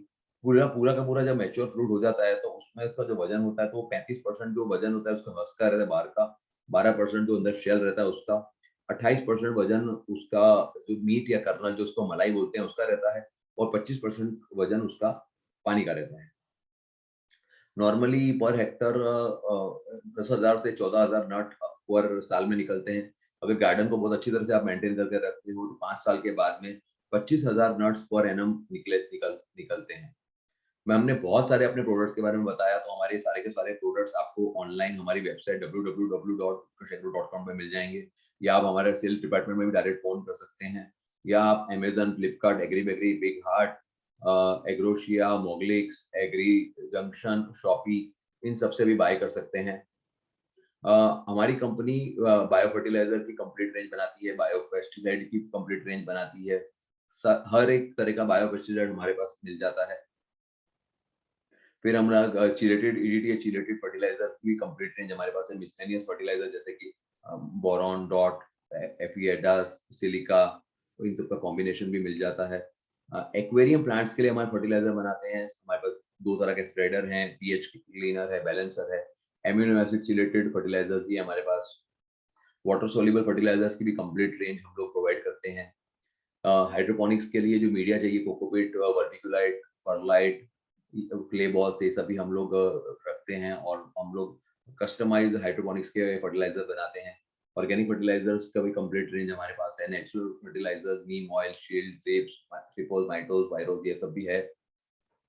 पूरा पूरा का पूरा जब मैच्योर फ्रूट हो जाता है तो उसमें उसका जो वजन होता है तो 35% जो वजन होता है उसका हस्क का रहता है बाहर का, 12% जो अंदर शेल रहता है उसका, 28% वजन उसका जो मीट या कर्नल जो उसको मलाई बोलते हैं उसका रहता है, और 25% वजन उसका पानी का रहता है। नॉर्मली पर हेक्टर 10,000 से 14,000 नट पर साल में निकलते हैं। अगर गार्डन को बहुत अच्छी तरह से आप मेंटेन करके रखते हो तो 5 साल के बाद में 25,000 नट्स पर एनम निकलते हैं। मैं हमने बहुत सारे अपने प्रोडक्ट्स के बारे में बताया, तो हमारे सारे के सारे प्रोडक्ट्स आपको ऑनलाइन हमारी वेबसाइट www.utkarshagro.com पे मिल जाएंगे, या आप हमारे सेल्स डिपार्टमेंट में भी डायरेक्ट फोन कर सकते हैं, या आप Amazon, Flipkart, Agribegri, BigHaat, Agrosiaa, Moglix, Agri Junction, Shopee, इन सब से भी बाय कर सकते हैं। हमारी कंपनी बायो फर्टिलाइजर की कंप्लीट रेंज बनाती है, बायो पेस्टिसाइड की कंप्लीट रेंज बनाती है। हर एक तरह का बायो पेस्टिसाइड हमारे पास मिल जाता है। फिर हमारा चिलेटेड ईडीटी या चिलेटेड फर्टिलाइजर की कंप्लीट रेंज हमारे पास है। मिसलेनियस फर्टिलाइजर जैसे कि बोरॉन, डॉट, एफिएडास, सिलिका, इन सब का कॉम्बिनेशन भी मिल जाता है। एक्वेरियम प्लांट्स के लिए हमारे फर्टिलाइजर बनाते हैं। हमारे पास 2 तरह के स्प्रेडर हैं, पीएच क्लीनर है, बैलेंसर है। एमिनो एसिड चिलेटेड फर्टिलाइजर भी है हमारे पास। वाटर सोल्यूबल फर्टिलाइजर्स की भी कंप्लीट रेंज हम लोग प्रोवाइड करते हैं। हाइड्रोपोनिक्स के लिए जो मीडिया चाहिए, कोकोपीट, वर्टिकुलाइट, परलाइट, क्ले बॉल्स, ये सभी हम लोग रखते हैं और हम लोग कस्टमाइज हाइड्रोपोनिक्स के फर्टिलाइजर बनाते हैं। ऑर्गेनिक फर्टिलाइजर्स का भी कंप्लीट रेंज हमारे पास है। नेचुरल फर्टिलाइजर, नीम ऑयल, शील्ड, सेप्स, ट्रिपोज, माइटोज, वायरोज, ये सब भी है।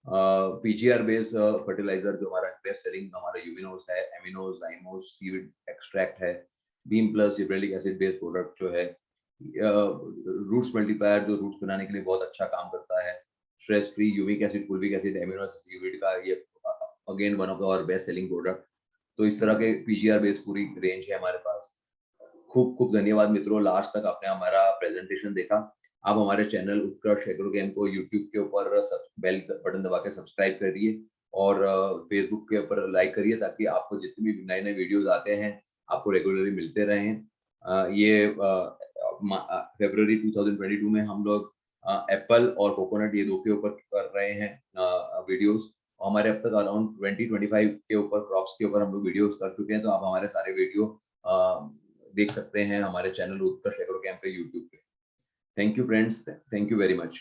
पीजीआर बेस्ड फर्टिलाइजर जो हमारा बेस्ट सेलिंग हमारा यूमिनोस है, एमिनोस, जाइमोस, सीविड एक्सट्रैक्ट है। Beam plus gibberellic acid based product जो है, रूट्स मल्टीप्लायर जो रूट्स बनाने के लिए बहुत अच्छा काम करता है। स्ट्रेस फ्री यूविक acid, fulvic acid, amino seaweed का ये अगेन वन ऑफ द और बेस्ट सेलिंग प्रोडक्ट। तो इस तरह के पीजीआर बेस्ड पूरी रेंज है हमारे पास। खूब खूब धन्यवाद मित्रों, लास्ट तक आपने हमारा प्रेजेंटेशन देखा। आप हमारे चैनल उत्कर्ष एग्रोकेम को यूट्यूब के ऊपर बेल बटन दबा के सब्सक्राइब करिए और फेसबुक के ऊपर लाइक करिए, ताकि आपको जितने भी नए नए वीडियोस आते हैं आपको रेगुलरली मिलते रहें। ये फरवरी 2022 में हम लोग एप्पल और कोकोनट, ये 2 के ऊपर कर रहे हैं वीडियोस। हमारे अब तक अराउंड 20-25 के ऊपर क्रॉप्स के ऊपर हम लोग वीडियोस कर चुके हैं। तो आप हमारे सारे वीडियो देख सकते हैं हमारे चैनल उत्कर्ष एग्रोकेम पे यूट्यूब पे। Thank you friends, thank you very much.